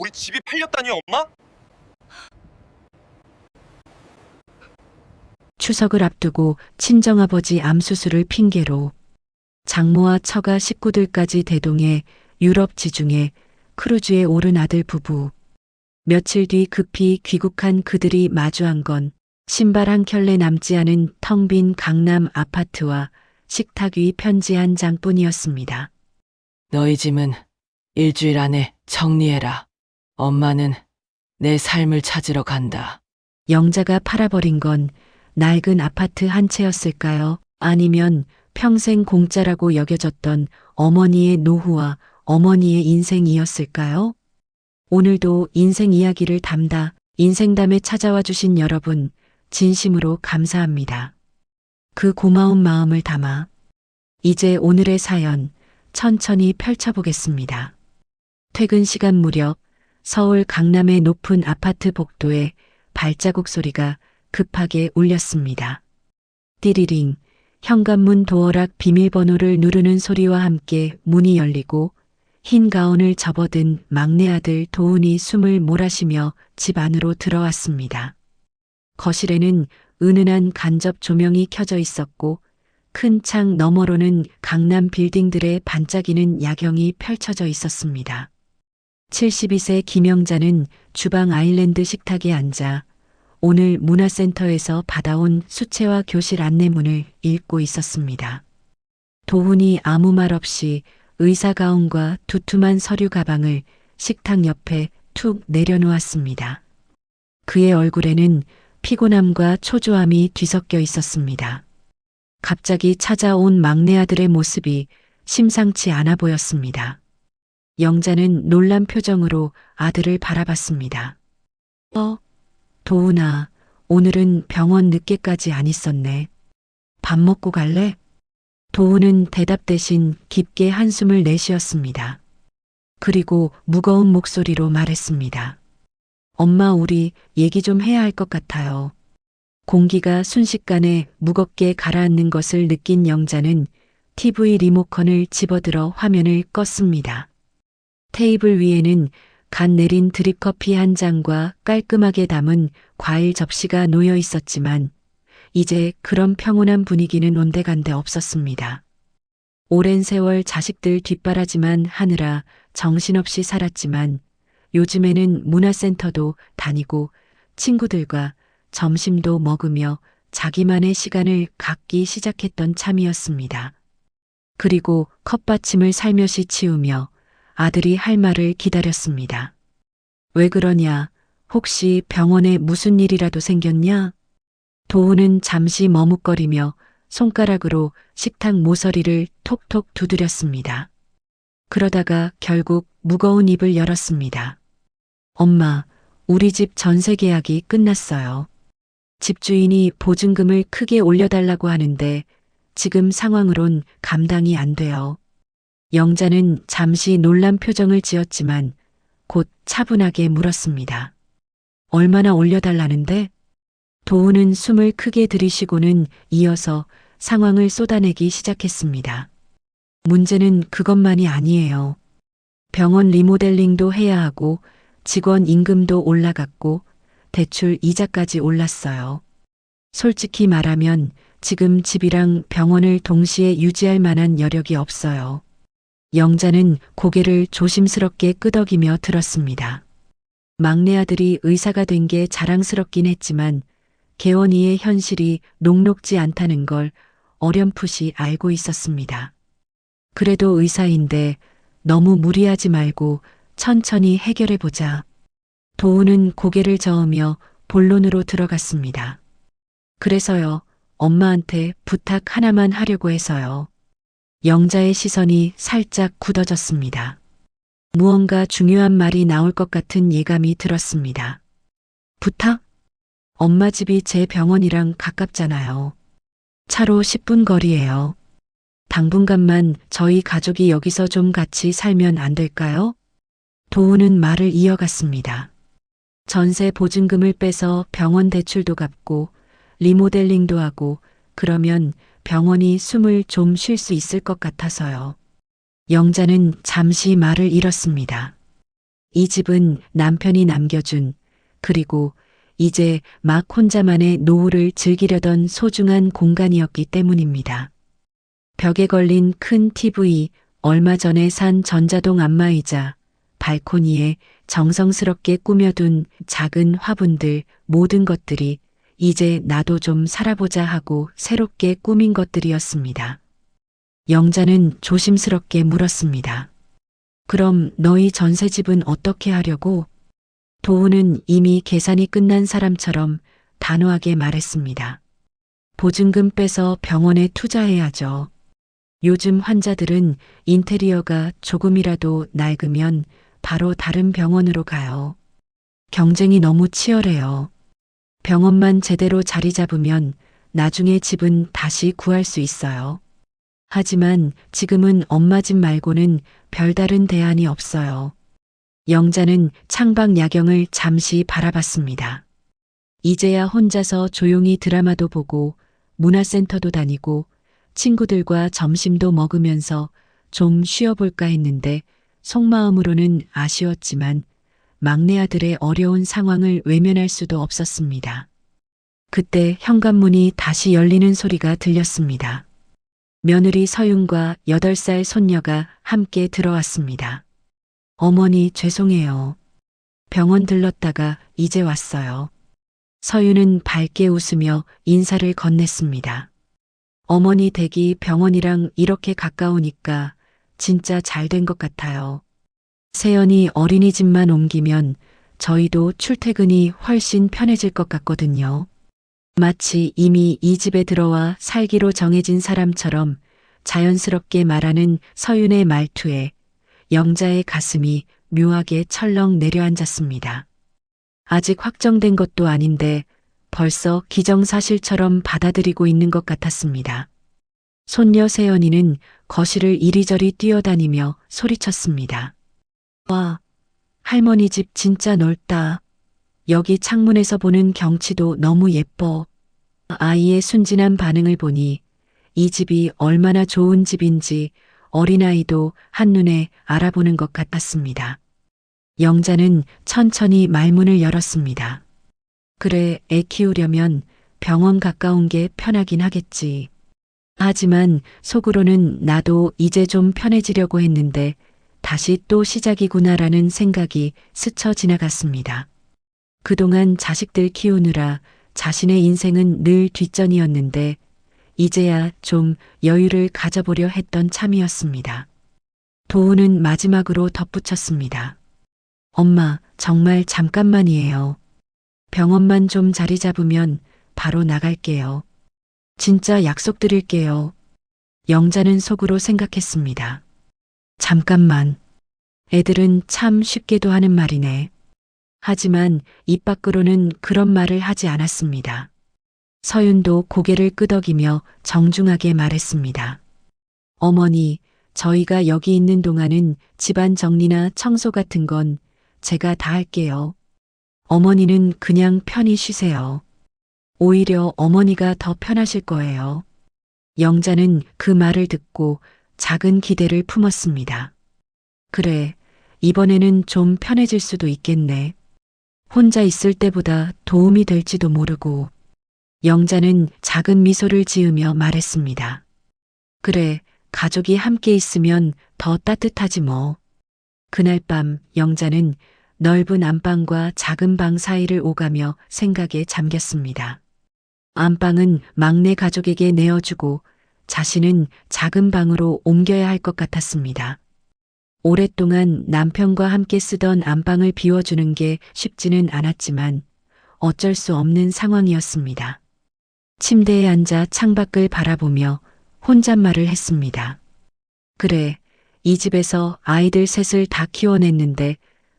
우리 집이 팔렸다니, 엄마? 추석을 앞두고 친정아버지 암수술을 핑계로 장모와 처가 식구들까지 대동해 유럽 지중해 크루즈에 오른 아들 부부. 며칠 뒤 급히 귀국한 그들이 마주한 건 신발 한 켤레 남지 않은 텅 빈 강남 아파트와 식탁 위 편지 한 장뿐이었습니다. 너희 짐은 일주일 안에 정리해라. 엄마는 내 삶을 찾으러 간다. 영자가 팔아버린 건 낡은 아파트 한 채였을까요? 아니면 평생 공짜라고 여겨졌던 어머니의 노후와 어머니의 인생이었을까요? 오늘도 인생 이야기를 담다 인생담에 찾아와 주신 여러분, 진심으로 감사합니다. 그 고마운 마음을 담아 이제 오늘의 사연 천천히 펼쳐보겠습니다. 퇴근 시간 무렵 서울 강남의 높은 아파트 복도에 발자국 소리가 급하게 울렸습니다. 띠리링, 현관문 도어락 비밀번호를 누르는 소리와 함께 문이 열리고 흰 가운을 접어든 막내 아들 도훈이 숨을 몰아쉬며 집 안으로 들어왔습니다. 거실에는 은은한 간접 조명이 켜져 있었고 큰 창 너머로는 강남 빌딩들의 반짝이는 야경이 펼쳐져 있었습니다. 72세 김영자는 주방 아일랜드 식탁에 앉아 오늘 문화센터에서 받아온 수채화 교실 안내문을 읽고 있었습니다. 도훈이 아무 말 없이 의사 가운과 두툼한 서류 가방을 식탁 옆에 툭 내려놓았습니다. 그의 얼굴에는 피곤함과 초조함이 뒤섞여 있었습니다. 갑자기 찾아온 막내 아들의 모습이 심상치 않아 보였습니다. 영자는 놀란 표정으로 아들을 바라봤습니다. 도훈아, 오늘은 병원 늦게까지 안 있었네. 밥 먹고 갈래? 도훈은 대답 대신 깊게 한숨을 내쉬었습니다. 그리고 무거운 목소리로 말했습니다. 엄마, 우리 얘기 좀 해야 할 것 같아요. 공기가 순식간에 무겁게 가라앉는 것을 느낀 영자는 TV 리모컨을 집어들어 화면을 껐습니다. 테이블 위에는 간 내린 드립커피 한 잔과 깔끔하게 담은 과일 접시가 놓여 있었지만 이제 그런 평온한 분위기는 온데간데 없었습니다. 오랜 세월 자식들 뒷바라지만 하느라 정신없이 살았지만 요즘에는 문화센터도 다니고 친구들과 점심도 먹으며 자기만의 시간을 갖기 시작했던 참이었습니다. 그리고 컵받침을 살며시 치우며 아들이 할 말을 기다렸습니다. 왜 그러냐? 혹시 병원에 무슨 일이라도 생겼냐? 도훈은 잠시 머뭇거리며 손가락으로 식탁 모서리를 톡톡 두드렸습니다. 그러다가 결국 무거운 입을 열었습니다. 엄마, 우리 집 전세 계약이 끝났어요. 집주인이 보증금을 크게 올려달라고 하는데 지금 상황으론 감당이 안 돼요. 영자는 잠시 놀란 표정을 지었지만 곧 차분하게 물었습니다. 얼마나 올려달라는데? 도훈은 숨을 크게 들이쉬고는 이어서 상황을 쏟아내기 시작했습니다. 문제는 그것만이 아니에요. 병원 리모델링도 해야 하고 직원 임금도 올라갔고 대출 이자까지 올랐어요. 솔직히 말하면 지금 집이랑 병원을 동시에 유지할 만한 여력이 없어요. 영자는 고개를 조심스럽게 끄덕이며 들었습니다. 막내 아들이 의사가 된 게 자랑스럽긴 했지만 개원이의 현실이 녹록지 않다는 걸 어렴풋이 알고 있었습니다. 그래도 의사인데 너무 무리하지 말고 천천히 해결해보자. 도훈은 고개를 저으며 본론으로 들어갔습니다. 그래서요, 엄마한테 부탁 하나만 하려고 해서요. 영자의 시선이 살짝 굳어졌습니다. 무언가 중요한 말이 나올 것 같은 예감이 들었습니다. 부탁? 엄마 집이 제 병원이랑 가깝잖아요. 차로 10분 거리예요. 당분간만 저희 가족이 여기서 좀 같이 살면 안 될까요? 도훈은 말을 이어갔습니다. 전세 보증금을 빼서 병원 대출도 갚고 리모델링도 하고 그러면 병원이 숨을 좀 쉴 수 있을 것 같아서요. 영자는 잠시 말을 잃었습니다. 이 집은 남편이 남겨준, 그리고 이제 막 혼자만의 노후를 즐기려던 소중한 공간이었기 때문입니다. 벽에 걸린 큰 TV, 얼마 전에 산 전자동 안마의자, 발코니에 정성스럽게 꾸며둔 작은 화분들, 모든 것들이 이제 나도 좀 살아보자 하고 새롭게 꾸민 것들이었습니다. 영자는 조심스럽게 물었습니다. 그럼 너희 전셋집은 어떻게 하려고? 도우는 이미 계산이 끝난 사람처럼 단호하게 말했습니다. 보증금 빼서 병원에 투자해야죠. 요즘 환자들은 인테리어가 조금이라도 낡으면 바로 다른 병원으로 가요. 경쟁이 너무 치열해요. 병원만 제대로 자리 잡으면 나중에 집은 다시 구할 수 있어요. 하지만 지금은 엄마 집 말고는 별다른 대안이 없어요. 영자는 창밖 야경을 잠시 바라봤습니다. 이제야 혼자서 조용히 드라마도 보고 문화센터도 다니고 친구들과 점심도 먹으면서 좀 쉬어볼까 했는데 속마음으로는 아쉬웠지만 막내 아들의 어려운 상황을 외면할 수도 없었습니다. 그때 현관문이 다시 열리는 소리가 들렸습니다. 며느리 서윤과 8살 손녀가 함께 들어왔습니다. 어머니 죄송해요. 병원 들렀다가 이제 왔어요. 서윤은 밝게 웃으며 인사를 건넸습니다. 어머니 댁이 병원이랑 이렇게 가까우니까 진짜 잘 된 것 같아요. 세연이 어린이집만 옮기면 저희도 출퇴근이 훨씬 편해질 것 같거든요. 마치 이미 이 집에 들어와 살기로 정해진 사람처럼 자연스럽게 말하는 서윤의 말투에 영자의 가슴이 묘하게 철렁 내려앉았습니다. 아직 확정된 것도 아닌데 벌써 기정사실처럼 받아들이고 있는 것 같았습니다. 손녀 세연이는 거실을 이리저리 뛰어다니며 소리쳤습니다. 와, 할머니 집 진짜 넓다. 여기 창문에서 보는 경치도 너무 예뻐. 아이의 순진한 반응을 보니 이 집이 얼마나 좋은 집인지 어린아이도 한눈에 알아보는 것 같았습니다. 영자는 천천히 말문을 열었습니다. 그래, 애 키우려면 병원 가까운 게 편하긴 하겠지. 하지만 속으로는 나도 이제 좀 편해지려고 했는데 다시 또 시작이구나라는 생각이 스쳐 지나갔습니다. 그동안 자식들 키우느라 자신의 인생은 늘 뒷전이었는데 이제야 좀 여유를 가져보려 했던 참이었습니다. 도우는 마지막으로 덧붙였습니다. 엄마, 정말 잠깐만이에요. 병원만 좀 자리 잡으면 바로 나갈게요. 진짜 약속드릴게요. 영자는 속으로 생각했습니다. 잠깐만. 애들은 참 쉽게도 하는 말이네. 하지만 입 밖으로는 그런 말을 하지 않았습니다. 서윤도 고개를 끄덕이며 정중하게 말했습니다. 어머니, 저희가 여기 있는 동안은 집안 정리나 청소 같은 건 제가 다 할게요. 어머니는 그냥 편히 쉬세요. 오히려 어머니가 더 편하실 거예요. 영자는 그 말을 듣고 작은 기대를 품었습니다. 그래, 이번에는 좀 편해질 수도 있겠네. 혼자 있을 때보다 도움이 될지도 모르고. 영자는 작은 미소를 지으며 말했습니다. 그래, 가족이 함께 있으면 더 따뜻하지 뭐. 그날 밤 영자는 넓은 안방과 작은 방 사이를 오가며 생각에 잠겼습니다. 안방은 막내 가족에게 내어주고 자신은 작은 방으로 옮겨야 할 것 같았습니다. 오랫동안 남편과 함께 쓰던 안방을 비워주는 게 쉽지는 않았지만 어쩔 수 없는 상황이었습니다. 침대에 앉아 창밖을 바라보며 혼잣말을 했습니다. 그래, 이 집에서 아이들 셋을 다 키워냈는데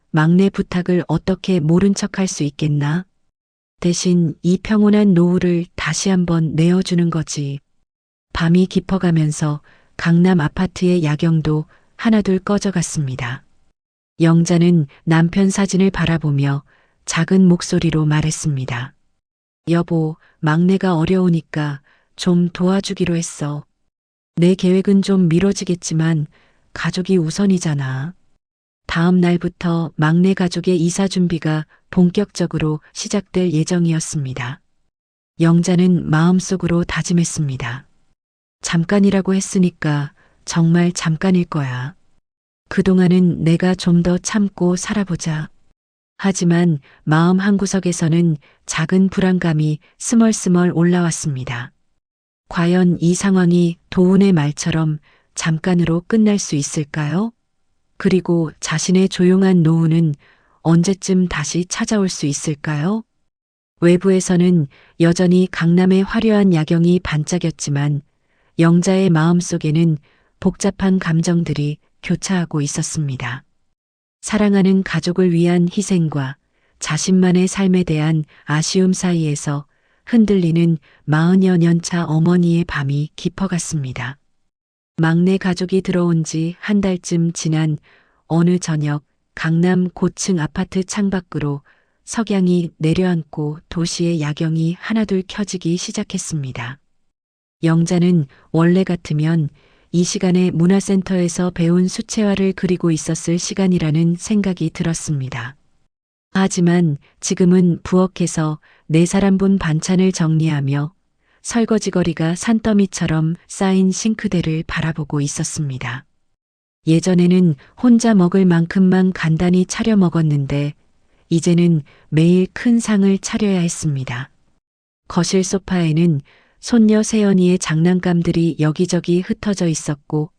막내 부탁을 어떻게 모른 척할 수 있겠나? 대신 이 평온한 노후를 다시 한번 내어주는 거지. 밤이 깊어가면서 강남 아파트의 야경도 하나둘 꺼져갔습니다. 영자는 남편 사진을 바라보며 작은 목소리로 말했습니다. 여보, 막내가 어려우니까 좀 도와주기로 했어. 내 계획은 좀 미뤄지겠지만 가족이 우선이잖아. 다음 날부터 막내 가족의 이사 준비가 본격적으로 시작될 예정이었습니다. 영자는 마음속으로 다짐했습니다. 잠깐이라고 했으니까 정말 잠깐일 거야. 그동안은 내가 좀 더 참고 살아보자. 하지만 마음 한구석에서는 작은 불안감이 스멀스멀 올라왔습니다. 과연 이 상황이 도훈의 말처럼 잠깐으로 끝날 수 있을까요? 그리고 자신의 조용한 노후는 언제쯤 다시 찾아올 수 있을까요? 외부에서는 여전히 강남의 화려한 야경이 반짝였지만 영자의 마음속에는 복잡한 감정들이 교차하고 있었습니다. 사랑하는 가족을 위한 희생과 자신만의 삶에 대한 아쉬움 사이에서 흔들리는 40여 년 차 어머니의 밤이 깊어갔습니다. 막내 가족이 들어온 지 한 달쯤 지난 어느 저녁 강남 고층 아파트 창밖으로 석양이 내려앉고 도시의 야경이 하나둘 켜지기 시작했습니다. 영자는 원래 같으면 이 시간에 문화센터에서 배운 수채화를 그리고 있었을 시간이라는 생각이 들었습니다. 하지만 지금은 부엌에서 4사람분 반찬을 정리하며 설거지거리가 산더미처럼 쌓인 싱크대를 바라보고 있었습니다. 예전에는 혼자 먹을 만큼만 간단히 차려 먹었는데 이제는 매일 큰 상을 차려야 했습니다. 거실 소파에는 손녀 세연이의 장난감들이 여기저기 흩어져 있었고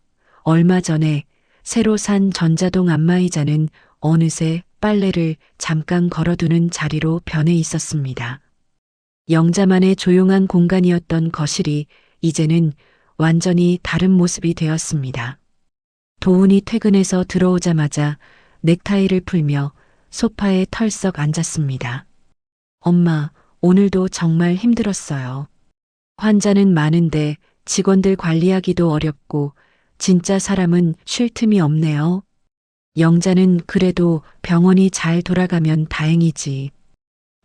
얼마 전에 새로 산 전자동 안마의자는 어느새 빨래를 잠깐 걸어두는 자리로 변해 있었습니다. 영자만의 조용한 공간이었던 거실이 이제는 완전히 다른 모습이 되었습니다. 도훈이 퇴근해서 들어오자마자 넥타이를 풀며 소파에 털썩 앉았습니다. 엄마, 오늘도 정말 힘들었어요. 환자는 많은데 직원들 관리하기도 어렵고 진짜 사람은 쉴 틈이 없네요. 영자는 그래도 병원이 잘 돌아가면 다행이지.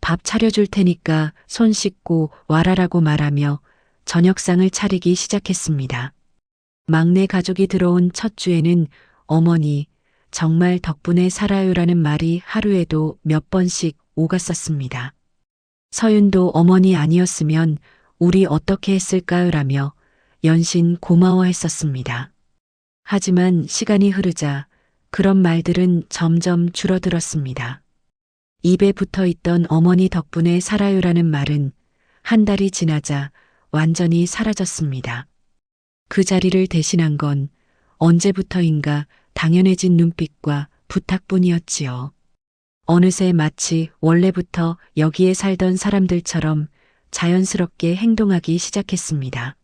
밥 차려줄 테니까 손 씻고 와라라고 말하며 저녁상을 차리기 시작했습니다. 막내 가족이 들어온 첫 주에는 어머니, 정말 덕분에 살아요라는 말이 하루에도 몇 번씩 오갔었습니다. 서윤도 어머니 아니었으면 우리 어떻게 했을까요라며 연신 고마워했었습니다. 하지만 시간이 흐르자 그런 말들은 점점 줄어들었습니다. 입에 붙어 있던 어머니 덕분에 살아요라는 말은 한 달이 지나자 완전히 사라졌습니다. 그 자리를 대신한 건 언제부터인가 당연해진 눈빛과 부탁뿐이었지요. 어느새 마치 원래부터 여기에 살던 사람들처럼 자연스럽게 행동하기 시작했습니다.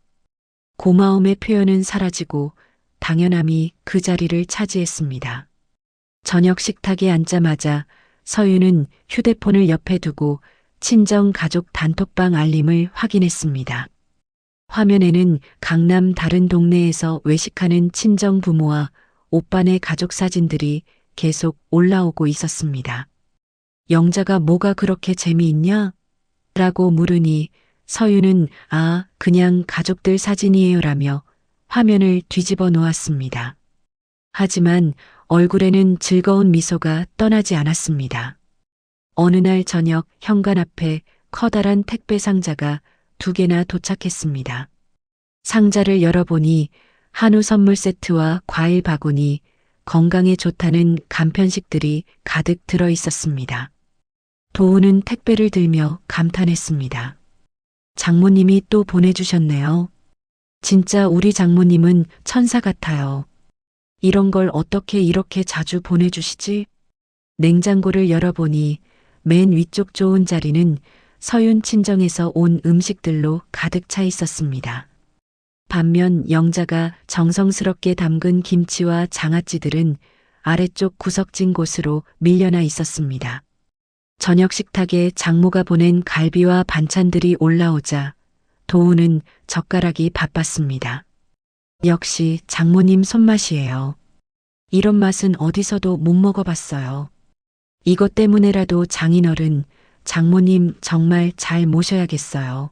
고마움의 표현은 사라지고 당연함이 그 자리를 차지했습니다. 저녁 식탁에 앉자마자 서윤은 휴대폰을 옆에 두고 친정 가족 단톡방 알림을 확인했습니다. 화면에는 강남 다른 동네에서 외식하는 친정 부모와 오빠네 가족 사진들이 계속 올라오고 있었습니다. 영자가 뭐가 그렇게 재미있냐? 라고 물으니 서윤은 그냥 가족들 사진이에요 라며 화면을 뒤집어 놓았습니다. 하지만 얼굴에는 즐거운 미소가 떠나지 않았습니다. 어느 날 저녁 현관 앞에 커다란 택배 상자가 2개나 도착했습니다. 상자를 열어보니 한우 선물 세트와 과일 바구니, 건강에 좋다는 간편식들이 가득 들어 있었습니다. 도훈은 택배를 들며 감탄했습니다. 장모님이 또 보내주셨네요. 진짜 우리 장모님은 천사 같아요. 이런 걸 어떻게 이렇게 자주 보내주시지? 냉장고를 열어보니 맨 위쪽 좋은 자리는 서윤 친정에서 온 음식들로 가득 차 있었습니다. 반면 영자가 정성스럽게 담근 김치와 장아찌들은 아래쪽 구석진 곳으로 밀려나 있었습니다. 저녁 식탁에 장모가 보낸 갈비와 반찬들이 올라오자 도훈은 젓가락이 바빴습니다. 역시 장모님 손맛이에요. 이런 맛은 어디서도 못 먹어봤어요. 이것 때문에라도 장인어른, 장모님 정말 잘 모셔야겠어요.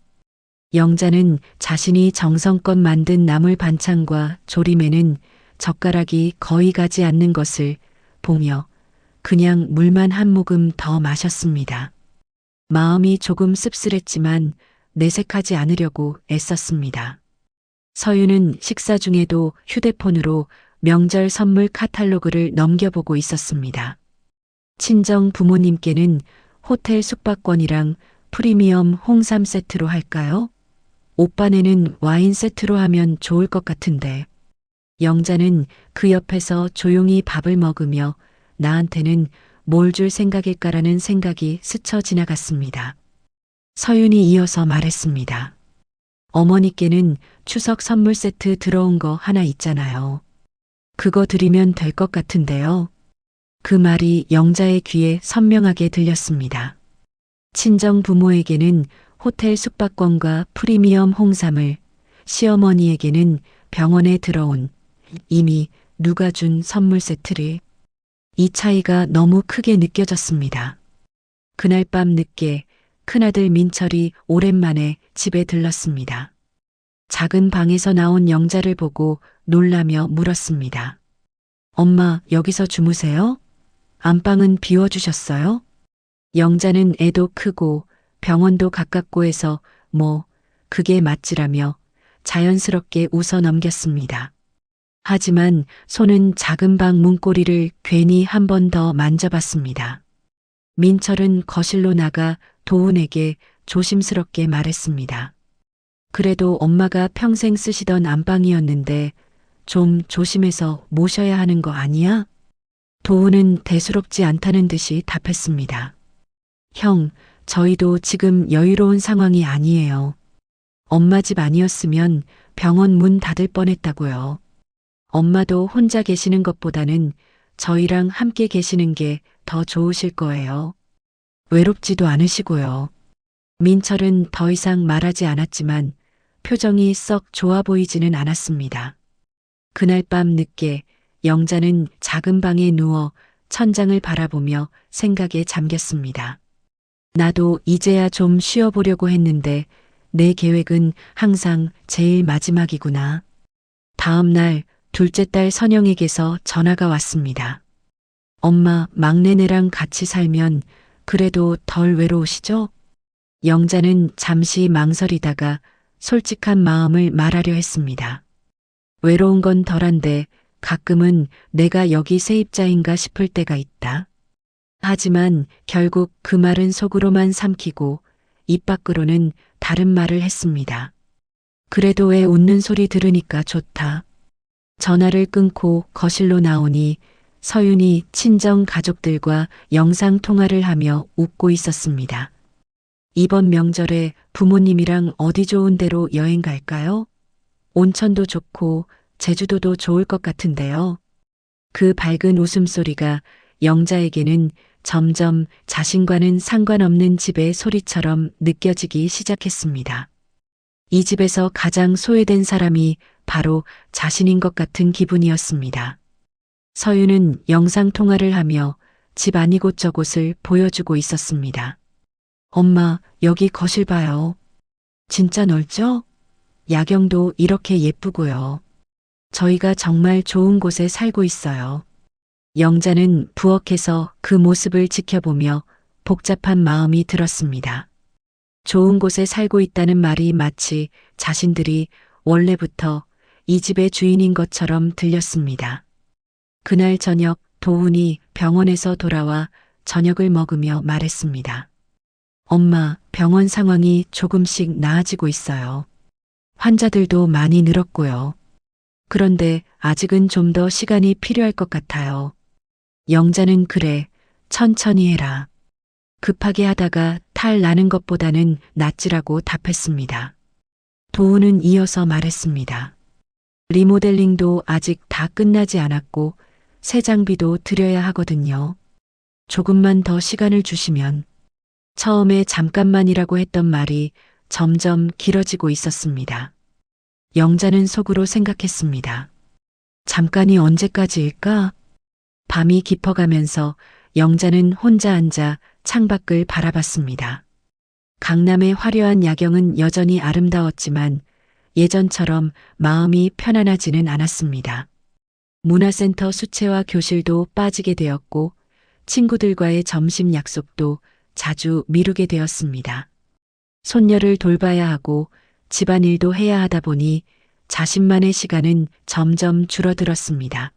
영자는 자신이 정성껏 만든 나물 반찬과 조림에는 젓가락이 거의 가지 않는 것을 보며 그냥 물만 한 모금 더 마셨습니다. 마음이 조금 씁쓸했지만 내색하지 않으려고 애썼습니다. 서유는 식사 중에도 휴대폰으로 명절 선물 카탈로그를 넘겨보고 있었습니다. 친정 부모님께는 호텔 숙박권이랑 프리미엄 홍삼 세트로 할까요? 오빠네는 와인 세트로 하면 좋을 것 같은데. 영자는 그 옆에서 조용히 밥을 먹으며 나한테는 뭘 줄 생각일까라는 생각이 스쳐 지나갔습니다. 서윤이 이어서 말했습니다. 어머니께는 추석 선물 세트 들어온 거 하나 있잖아요. 그거 드리면 될 것 같은데요. 그 말이 영자의 귀에 선명하게 들렸습니다. 친정 부모에게는 호텔 숙박권과 프리미엄 홍삼을, 시어머니에게는 병원에 들어온 이미 누가 준 선물 세트를. 이 차이가 너무 크게 느껴졌습니다. 그날 밤 늦게 큰아들 민철이 오랜만에 집에 들렀습니다. 작은 방에서 나온 영자를 보고 놀라며 물었습니다. 엄마, 여기서 주무세요? 안방은 비워주셨어요? 영자는 애도 크고 병원도 가깝고 해서 그게 맞지라며 자연스럽게 웃어 넘겼습니다. 하지만 손은 작은 방 문고리를 괜히 한 번 더 만져봤습니다. 민철은 거실로 나가 도훈에게 조심스럽게 말했습니다. 그래도 엄마가 평생 쓰시던 안방이었는데 좀 조심해서 모셔야 하는 거 아니야? 도훈은 대수롭지 않다는 듯이 답했습니다. 형, 저희도 지금 여유로운 상황이 아니에요. 엄마 집 아니었으면 병원 문 닫을 뻔했다고요. 엄마도 혼자 계시는 것보다는 저희랑 함께 계시는 게 더 좋으실 거예요. 외롭지도 않으시고요. 민철은 더 이상 말하지 않았지만 표정이 썩 좋아 보이지는 않았습니다. 그날 밤 늦게 영자는 작은 방에 누워 천장을 바라보며 생각에 잠겼습니다. 나도 이제야 좀 쉬어보려고 했는데 내 계획은 항상 제일 마지막이구나. 다음 날 둘째 딸 선영에게서 전화가 왔습니다. 엄마, 막내네랑 같이 살면 그래도 덜 외로우시죠? 영자는 잠시 망설이다가 솔직한 마음을 말하려 했습니다. 외로운 건 덜한데 가끔은 내가 여기 세입자인가 싶을 때가 있다. 하지만 결국 그 말은 속으로만 삼키고 입 밖으로는 다른 말을 했습니다. 그래도 애 웃는 소리 들으니까 좋다. 전화를 끊고 거실로 나오니 서윤이 친정 가족들과 영상 통화를 하며 웃고 있었습니다. 이번 명절에 부모님이랑 어디 좋은 데로 여행 갈까요? 온천도 좋고 제주도도 좋을 것 같은데요. 그 밝은 웃음소리가 영자에게는 점점 자신과는 상관없는 집의 소리처럼 느껴지기 시작했습니다. 이 집에서 가장 소외된 사람이 바로 자신인 것 같은 기분이었습니다. 서유는 영상통화를 하며 집 안 이곳저곳을 보여주고 있었습니다. 엄마, 여기 거실 봐요. 진짜 넓죠? 야경도 이렇게 예쁘고요. 저희가 정말 좋은 곳에 살고 있어요. 영자는 부엌에서 그 모습을 지켜보며 복잡한 마음이 들었습니다. 좋은 곳에 살고 있다는 말이 마치 자신들이 원래부터 이 집의 주인인 것처럼 들렸습니다. 그날 저녁 도훈이 병원에서 돌아와 저녁을 먹으며 말했습니다. 엄마, 병원 상황이 조금씩 나아지고 있어요. 환자들도 많이 늘었고요. 그런데 아직은 좀 더 시간이 필요할 것 같아요. 영자는 그래, 천천히 해라. 급하게 하다가 탈 나는 것보다는 낫지라고 답했습니다. 도훈은 이어서 말했습니다. 리모델링도 아직 다 끝나지 않았고 새 장비도 들여야 하거든요. 조금만 더 시간을 주시면. 처음에 잠깐만이라고 했던 말이 점점 길어지고 있었습니다. 영자는 속으로 생각했습니다. 잠깐이 언제까지일까? 밤이 깊어가면서 영자는 혼자 앉아 창밖을 바라봤습니다. 강남의 화려한 야경은 여전히 아름다웠지만 예전처럼 마음이 편안하지는 않았습니다. 문화센터 수채화 교실도 빠지게 되었고 친구들과의 점심 약속도 자주 미루게 되었습니다. 손녀를 돌봐야 하고 집안일도 해야 하다 보니 자신만의 시간은 점점 줄어들었습니다.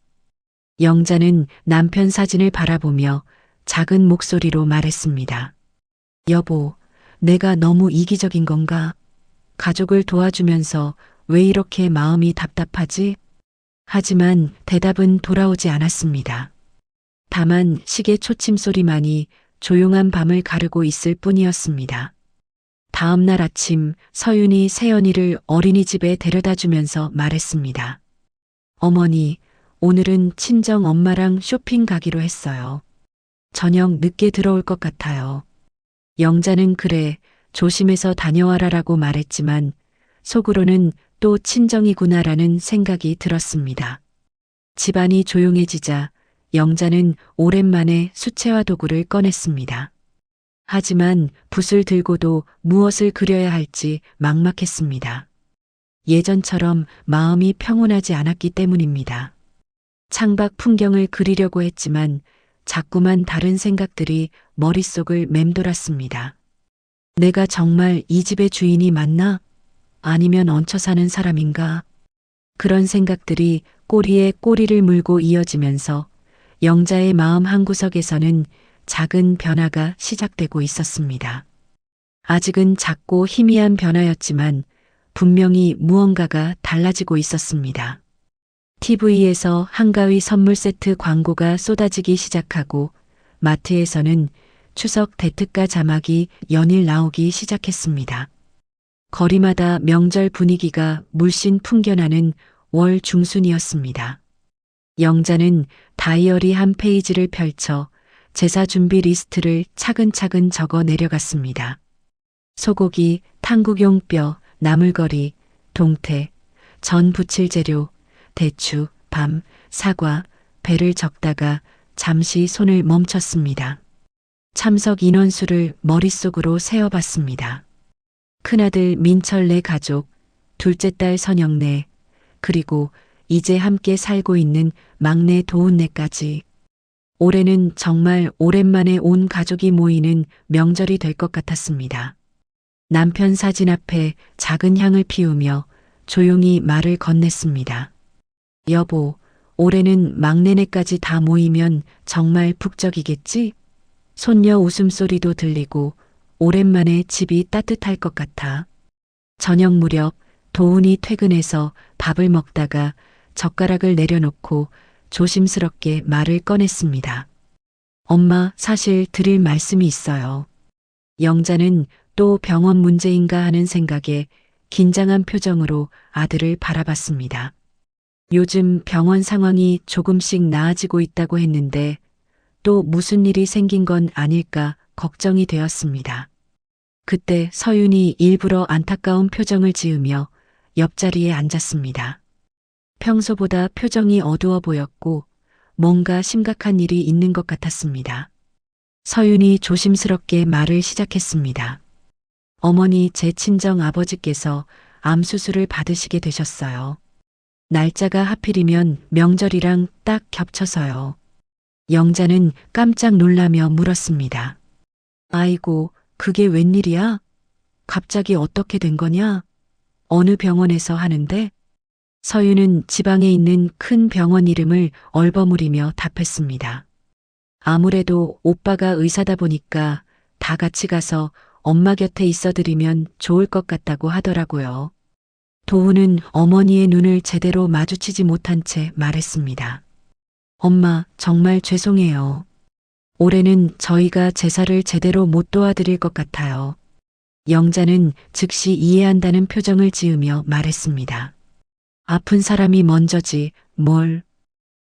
영자는 남편 사진을 바라보며 작은 목소리로 말했습니다. 여보, 내가 너무 이기적인 건가? 가족을 도와주면서 왜 이렇게 마음이 답답하지? 하지만 대답은 돌아오지 않았습니다. 다만 시계 초침 소리만이 조용한 밤을 가르고 있을 뿐이었습니다. 다음 날 아침 서윤이 세연이를 어린이집에 데려다 주면서 말했습니다. 어머니, 오늘은 친정 엄마랑 쇼핑 가기로 했어요. 저녁 늦게 들어올 것 같아요. 영자는 그래, 조심해서 다녀와라라고 말했지만 속으로는 또 친정이구나라는 생각이 들었습니다. 집안이 조용해지자 영자는 오랜만에 수채화 도구를 꺼냈습니다. 하지만 붓을 들고도 무엇을 그려야 할지 막막했습니다. 예전처럼 마음이 평온하지 않았기 때문입니다. 창밖 풍경을 그리려고 했지만 자꾸만 다른 생각들이 머릿속을 맴돌았습니다. 내가 정말 이 집의 주인이 맞나? 아니면 얹혀 사는 사람인가? 그런 생각들이 꼬리에 꼬리를 물고 이어지면서 영자의 마음 한구석에서는 작은 변화가 시작되고 있었습니다. 아직은 작고 희미한 변화였지만 분명히 무언가가 달라지고 있었습니다. TV에서 한가위 선물 세트 광고가 쏟아지기 시작하고 마트에서는 추석 대특가 자막이 연일 나오기 시작했습니다. 거리마다 명절 분위기가 물씬 풍겨나는 월 중순이었습니다. 영자는 다이어리 한 페이지를 펼쳐 제사 준비 리스트를 차근차근 적어 내려갔습니다. 소고기, 탕국용 뼈, 나물거리, 동태, 전 부칠 재료, 대추, 밤, 사과, 배를 적다가 잠시 손을 멈췄습니다. 참석 인원수를 머릿속으로 세어봤습니다. 큰아들 민철네 가족, 둘째 딸 선영네, 그리고 이제 함께 살고 있는 막내 도훈네까지. 올해는 정말 오랜만에 온 가족이 모이는 명절이 될 것 같았습니다. 남편 사진 앞에 작은 향을 피우며 조용히 말을 건넸습니다. 여보, 올해는 막내네까지 다 모이면 정말 북적이겠지? 손녀 웃음소리도 들리고 오랜만에 집이 따뜻할 것 같아. 저녁 무렵 도훈이 퇴근해서 밥을 먹다가 젓가락을 내려놓고 조심스럽게 말을 꺼냈습니다. 엄마, 사실 드릴 말씀이 있어요. 영자는 또 병원 문제인가 하는 생각에 긴장한 표정으로 아들을 바라봤습니다. 요즘 병원 상황이 조금씩 나아지고 있다고 했는데 또 무슨 일이 생긴 건 아닐까 걱정이 되었습니다. 그때 서윤이 일부러 안타까운 표정을 지으며 옆자리에 앉았습니다. 평소보다 표정이 어두워 보였고 뭔가 심각한 일이 있는 것 같았습니다. 서윤이 조심스럽게 말을 시작했습니다. 어머니, 제 친정 아버지께서 암 수술을 받으시게 되셨어요. 날짜가 하필이면 명절이랑 딱 겹쳐서요. 영자는 깜짝 놀라며 물었습니다. 아이고, 그게 웬일이야? 갑자기 어떻게 된 거냐? 어느 병원에서 하는데? 서윤은 지방에 있는 큰 병원 이름을 얼버무리며 답했습니다. 아무래도 오빠가 의사다 보니까 다 같이 가서 엄마 곁에 있어드리면 좋을 것 같다고 하더라고요. 도훈은 어머니의 눈을 제대로 마주치지 못한 채 말했습니다. 엄마, 정말 죄송해요. 올해는 저희가 제사를 제대로 못 도와드릴 것 같아요. 영자는 즉시 이해한다는 표정을 지으며 말했습니다. 아픈 사람이 먼저지, 뭘.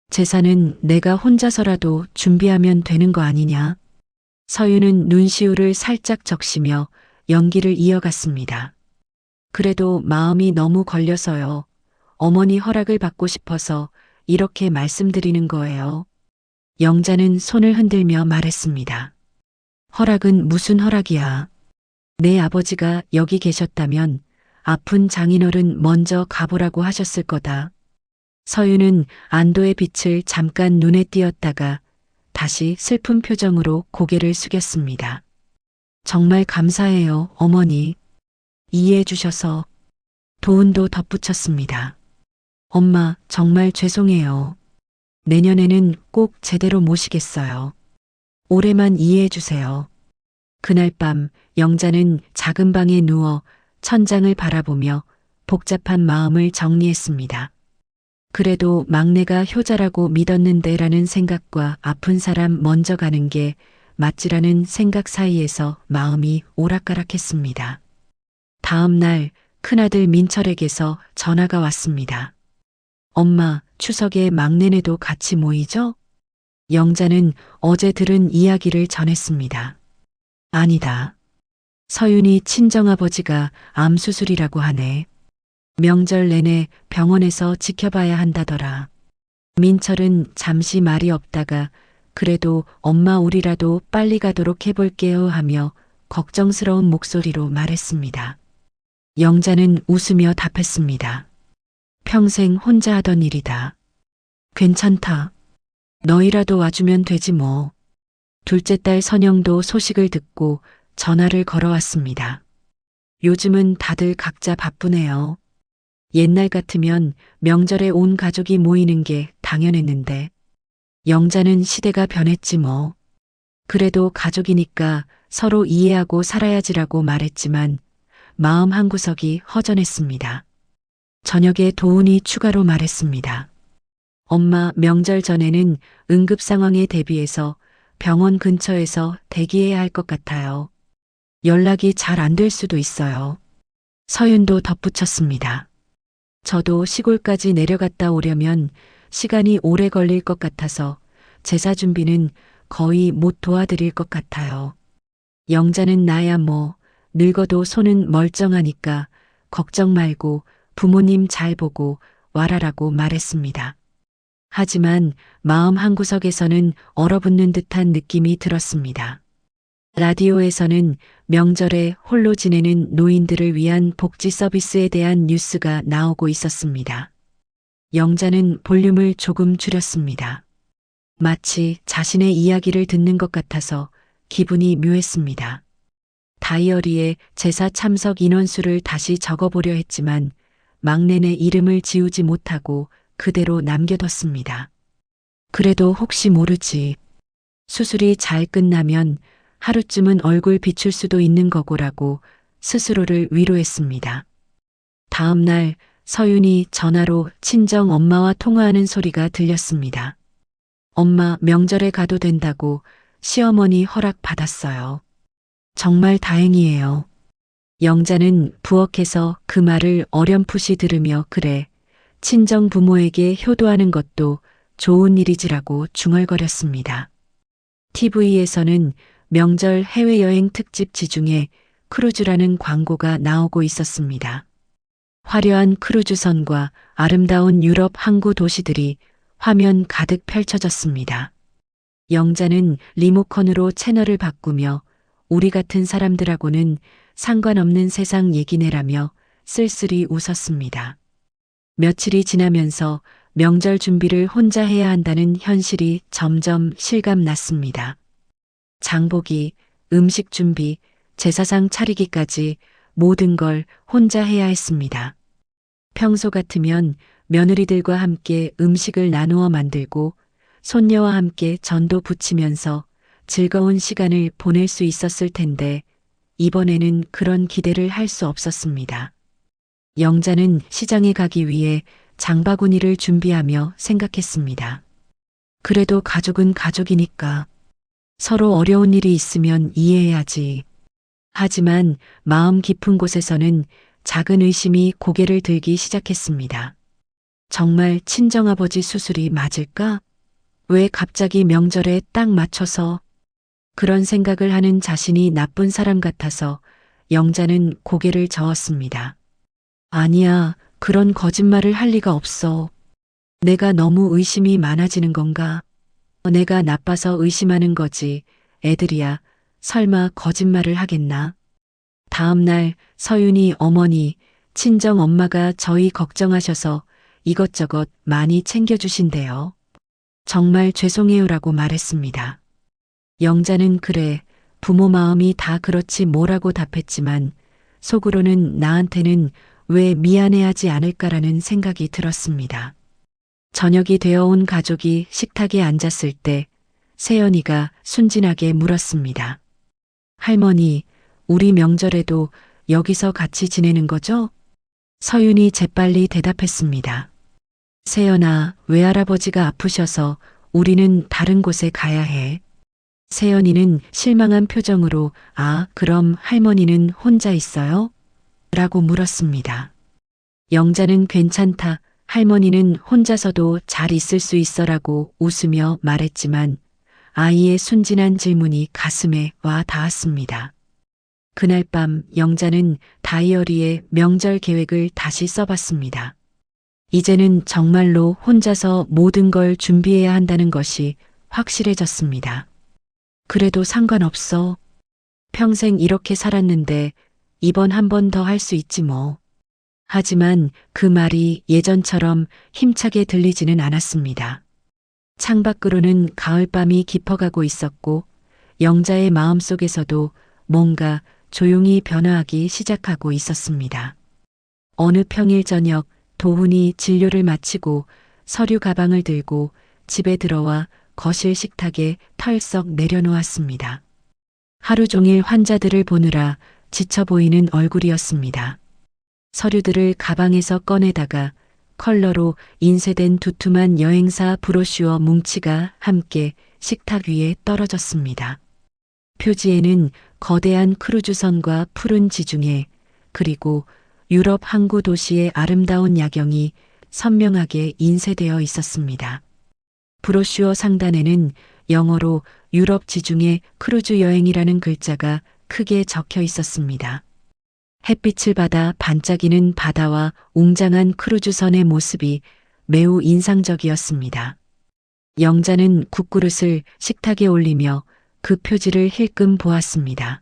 제사는 내가 혼자서라도 준비하면 되는 거 아니냐. 서윤은 눈시울을 살짝 적시며 연기를 이어갔습니다. 그래도 마음이 너무 걸려서요. 어머니 허락을 받고 싶어서 이렇게 말씀드리는 거예요. 영자는 손을 흔들며 말했습니다. 허락은 무슨 허락이야. 내 아버지가 여기 계셨다면 아픈 장인어른 먼저 가보라고 하셨을 거다. 서윤은 안도의 빛을 잠깐 눈에 띄었다가 다시 슬픈 표정으로 고개를 숙였습니다. 정말 감사해요, 어머니. 이해해 주셔서. 도훈도 덧붙였습니다. 엄마, 정말 죄송해요. 내년에는 꼭 제대로 모시겠어요. 올해만 이해해 주세요. 그날 밤 영자는 작은 방에 누워 천장을 바라보며 복잡한 마음을 정리했습니다. 그래도 막내가 효자라고 믿었는데라는 생각과 아픈 사람 먼저 가는 게 맞지라는 생각 사이에서 마음이 오락가락했습니다. 다음 날 큰아들 민철에게서 전화가 왔습니다. 엄마, 추석에 막내네도 같이 모이죠? 영자는 어제 들은 이야기를 전했습니다. 아니다. 서윤이 친정아버지가 암 수술이라고 하네. 명절 내내 병원에서 지켜봐야 한다더라. 민철은 잠시 말이 없다가 그래도 엄마 우리라도 빨리 가도록 해볼게요 하며 걱정스러운 목소리로 말했습니다. 영자는 웃으며 답했습니다. 평생 혼자 하던 일이다. 괜찮다. 너희라도 와주면 되지 뭐. 둘째 딸 선영도 소식을 듣고 전화를 걸어왔습니다. 요즘은 다들 각자 바쁘네요. 옛날 같으면 명절에 온 가족이 모이는 게 당연했는데 영자는 시대가 변했지 뭐. 그래도 가족이니까 서로 이해하고 살아야지라고 말했지만 마음 한구석이 허전했습니다. 저녁에 도훈이 추가로 말했습니다. 엄마, 명절 전에는 응급 상황에 대비해서 병원 근처에서 대기해야 할 것 같아요. 연락이 잘 안 될 수도 있어요. 서윤도 덧붙였습니다. 저도 시골까지 내려갔다 오려면 시간이 오래 걸릴 것 같아서 제사 준비는 거의 못 도와드릴 것 같아요. 영자는 나야 뭐 늙어도 손은 멀쩡하니까 걱정 말고 부모님 잘 보고 와라라고 말했습니다. 하지만 마음 한구석에서는 얼어붙는 듯한 느낌이 들었습니다. 라디오에서는 명절에 홀로 지내는 노인들을 위한 복지 서비스에 대한 뉴스가 나오고 있었습니다. 영자는 볼륨을 조금 줄였습니다. 마치 자신의 이야기를 듣는 것 같아서 기분이 묘했습니다. 다이어리에 제사 참석 인원수를 다시 적어보려 했지만 막내네 이름을 지우지 못하고 그대로 남겨뒀습니다. 그래도 혹시 모르지. 수술이 잘 끝나면 하루쯤은 얼굴 비출 수도 있는 거고라고 스스로를 위로했습니다. 다음 날 서윤이 전화로 친정 엄마와 통화하는 소리가 들렸습니다. 엄마, 명절에 가도 된다고 시어머니 허락 받았어요. 정말 다행이에요. 영자는 부엌에서 그 말을 어렴풋이 들으며 그래, 친정 부모에게 효도하는 것도 좋은 일이지라고 중얼거렸습니다. TV에서는 명절 해외여행 특집 지중해 크루즈라는 광고가 나오고 있었습니다. 화려한 크루즈선과 아름다운 유럽 항구 도시들이 화면 가득 펼쳐졌습니다. 영자는 리모컨으로 채널을 바꾸며 우리 같은 사람들하고는 상관없는 세상 얘기네라며 쓸쓸히 웃었습니다. 며칠이 지나면서 명절 준비를 혼자 해야 한다는 현실이 점점 실감났습니다. 장보기, 음식 준비, 제사상 차리기까지 모든 걸 혼자 해야 했습니다. 평소 같으면 며느리들과 함께 음식을 나누어 만들고 손녀와 함께 전도 부치면서 즐거운 시간을 보낼 수 있었을 텐데 이번에는 그런 기대를 할 수 없었습니다. 영자는 시장에 가기 위해 장바구니를 준비하며 생각했습니다. 그래도 가족은 가족이니까 서로 어려운 일이 있으면 이해해야지. 하지만 마음 깊은 곳에서는 작은 의심이 고개를 들기 시작했습니다. 정말 친정아버지 수술이 맞을까? 왜 갑자기 명절에 딱 맞춰서? 그런 생각을 하는 자신이 나쁜 사람 같아서 영자는 고개를 저었습니다. 아니야, 그런 거짓말을 할 리가 없어. 내가 너무 의심이 많아지는 건가? 내가 나빠서 의심하는 거지. 애들이야, 설마 거짓말을 하겠나? 다음 날 서윤이 어머니, 친정 엄마가 저희 걱정하셔서 이것저것 많이 챙겨주신대요. 정말 죄송해요라고 말했습니다. 영자는 그래, 부모 마음이 다 그렇지 뭐라고 답했지만 속으로는 나한테는 왜 미안해하지 않을까라는 생각이 들었습니다. 저녁이 되어 온 가족이 식탁에 앉았을 때 세연이가 순진하게 물었습니다. 할머니, 우리 명절에도 여기서 같이 지내는 거죠? 서윤이 재빨리 대답했습니다. 세연아, 외할아버지가 아프셔서 우리는 다른 곳에 가야 해. 세연이는 실망한 표정으로 아, 그럼 할머니는 혼자 있어요? 라고 물었습니다. 영자는 괜찮다. 할머니는 혼자서도 잘 있을 수 있어라고 웃으며 말했지만 아이의 순진한 질문이 가슴에 와 닿았습니다. 그날 밤 영자는 다이어리에 명절 계획을 다시 써봤습니다. 이제는 정말로 혼자서 모든 걸 준비해야 한다는 것이 확실해졌습니다. 그래도 상관없어. 평생 이렇게 살았는데 이번 한 번 더 할 수 있지 뭐. 하지만 그 말이 예전처럼 힘차게 들리지는 않았습니다. 창밖으로는 가을밤이 깊어가고 있었고 영자의 마음속에서도 뭔가 조용히 변화하기 시작하고 있었습니다. 어느 평일 저녁 도훈이 진료를 마치고 서류 가방을 들고 집에 들어와 거실 식탁에 털썩 내려놓았습니다. 하루 종일 환자들을 보느라 지쳐 보이는 얼굴이었습니다. 서류들을 가방에서 꺼내다가 컬러로 인쇄된 두툼한 여행사 브로슈어 뭉치가 함께 식탁 위에 떨어졌습니다. 표지에는 거대한 크루즈선과 푸른 지중해 그리고 유럽 항구 도시의 아름다운 야경이 선명하게 인쇄되어 있었습니다. 브로슈어 상단에는 영어로 유럽 지중해 크루즈 여행이라는 글자가 크게 적혀 있었습니다. 햇빛을 받아 반짝이는 바다와 웅장한 크루즈선의 모습이 매우 인상적이었습니다. 영자는 국그릇을 식탁에 올리며 그 표지를 힐끔 보았습니다.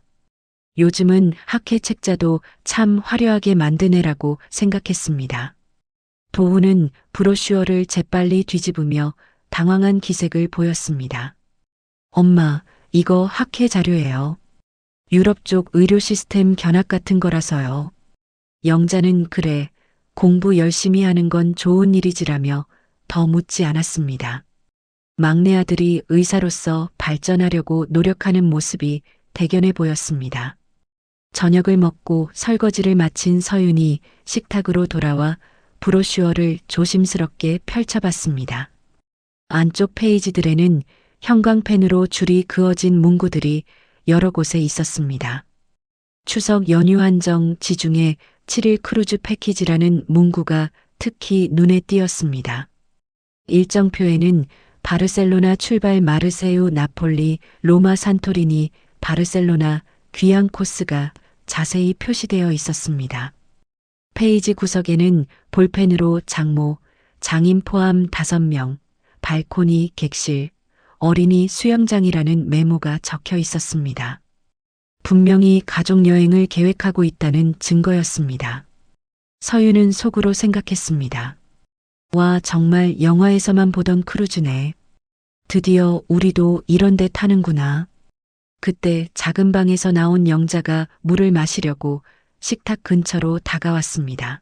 요즘은 학회 책자도 참 화려하게 만드네라고 생각했습니다. 도훈은 브로슈어를 재빨리 뒤집으며 당황한 기색을 보였습니다. 엄마, 이거 학회 자료예요. 유럽 쪽 의료 시스템 견학 같은 거라서요. 영자는 그래, 공부 열심히 하는 건 좋은 일이지라며 더 묻지 않았습니다. 막내 아들이 의사로서 발전하려고 노력하는 모습이 대견해 보였습니다. 저녁을 먹고 설거지를 마친 서윤이 식탁으로 돌아와 브로슈어를 조심스럽게 펼쳐봤습니다. 안쪽 페이지들에는 형광펜으로 줄이 그어진 문구들이 여러 곳에 있었습니다. 추석 연휴 한정 지중해 7일 크루즈 패키지라는 문구가 특히 눈에 띄었습니다. 일정표에는 바르셀로나 출발 마르세유 나폴리 로마 산토리니 바르셀로나 귀향 코스가 자세히 표시되어 있었습니다. 페이지 구석에는 볼펜으로 장모, 장인 포함 5명, 발코니 객실, 어린이 수영장이라는 메모가 적혀 있었습니다. 분명히 가족여행을 계획하고 있다는 증거였습니다. 서윤은 속으로 생각했습니다. 와, 정말 영화에서만 보던 크루즈네. 드디어 우리도 이런 데 타는구나. 그때 작은 방에서 나온 영자가 물을 마시려고 식탁 근처로 다가왔습니다.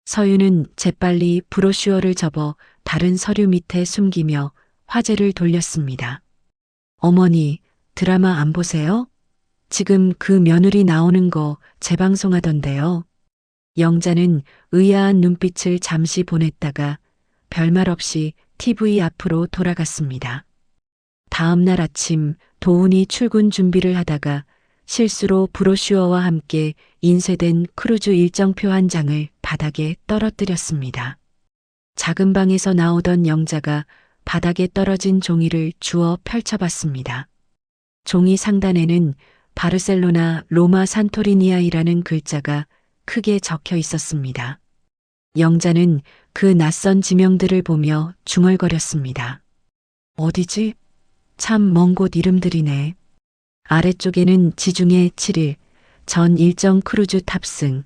서윤은 재빨리 브로슈어를 접어 다른 서류 밑에 숨기며 화제를 돌렸습니다. 어머니, 드라마 안 보세요? 지금 그 며느리 나오는 거 재방송하던데요. 영자는 의아한 눈빛을 잠시 보냈다가 별말 없이 TV 앞으로 돌아갔습니다. 다음 날 아침 도훈이 출근 준비를 하다가 실수로 브로슈어와 함께 인쇄된 크루즈 일정표 한 장을 바닥에 떨어뜨렸습니다. 작은 방에서 나오던 영자가 바닥에 떨어진 종이를 주워 펼쳐봤습니다. 종이 상단에는 바르셀로나 로마 산토리니아이라는 글자가 크게 적혀 있었습니다. 영자는 그 낯선 지명들을 보며 중얼거렸습니다. 어디지? 참 먼 곳 이름들이네. 아래쪽에는 지중해 7일, 전 일정 크루즈 탑승,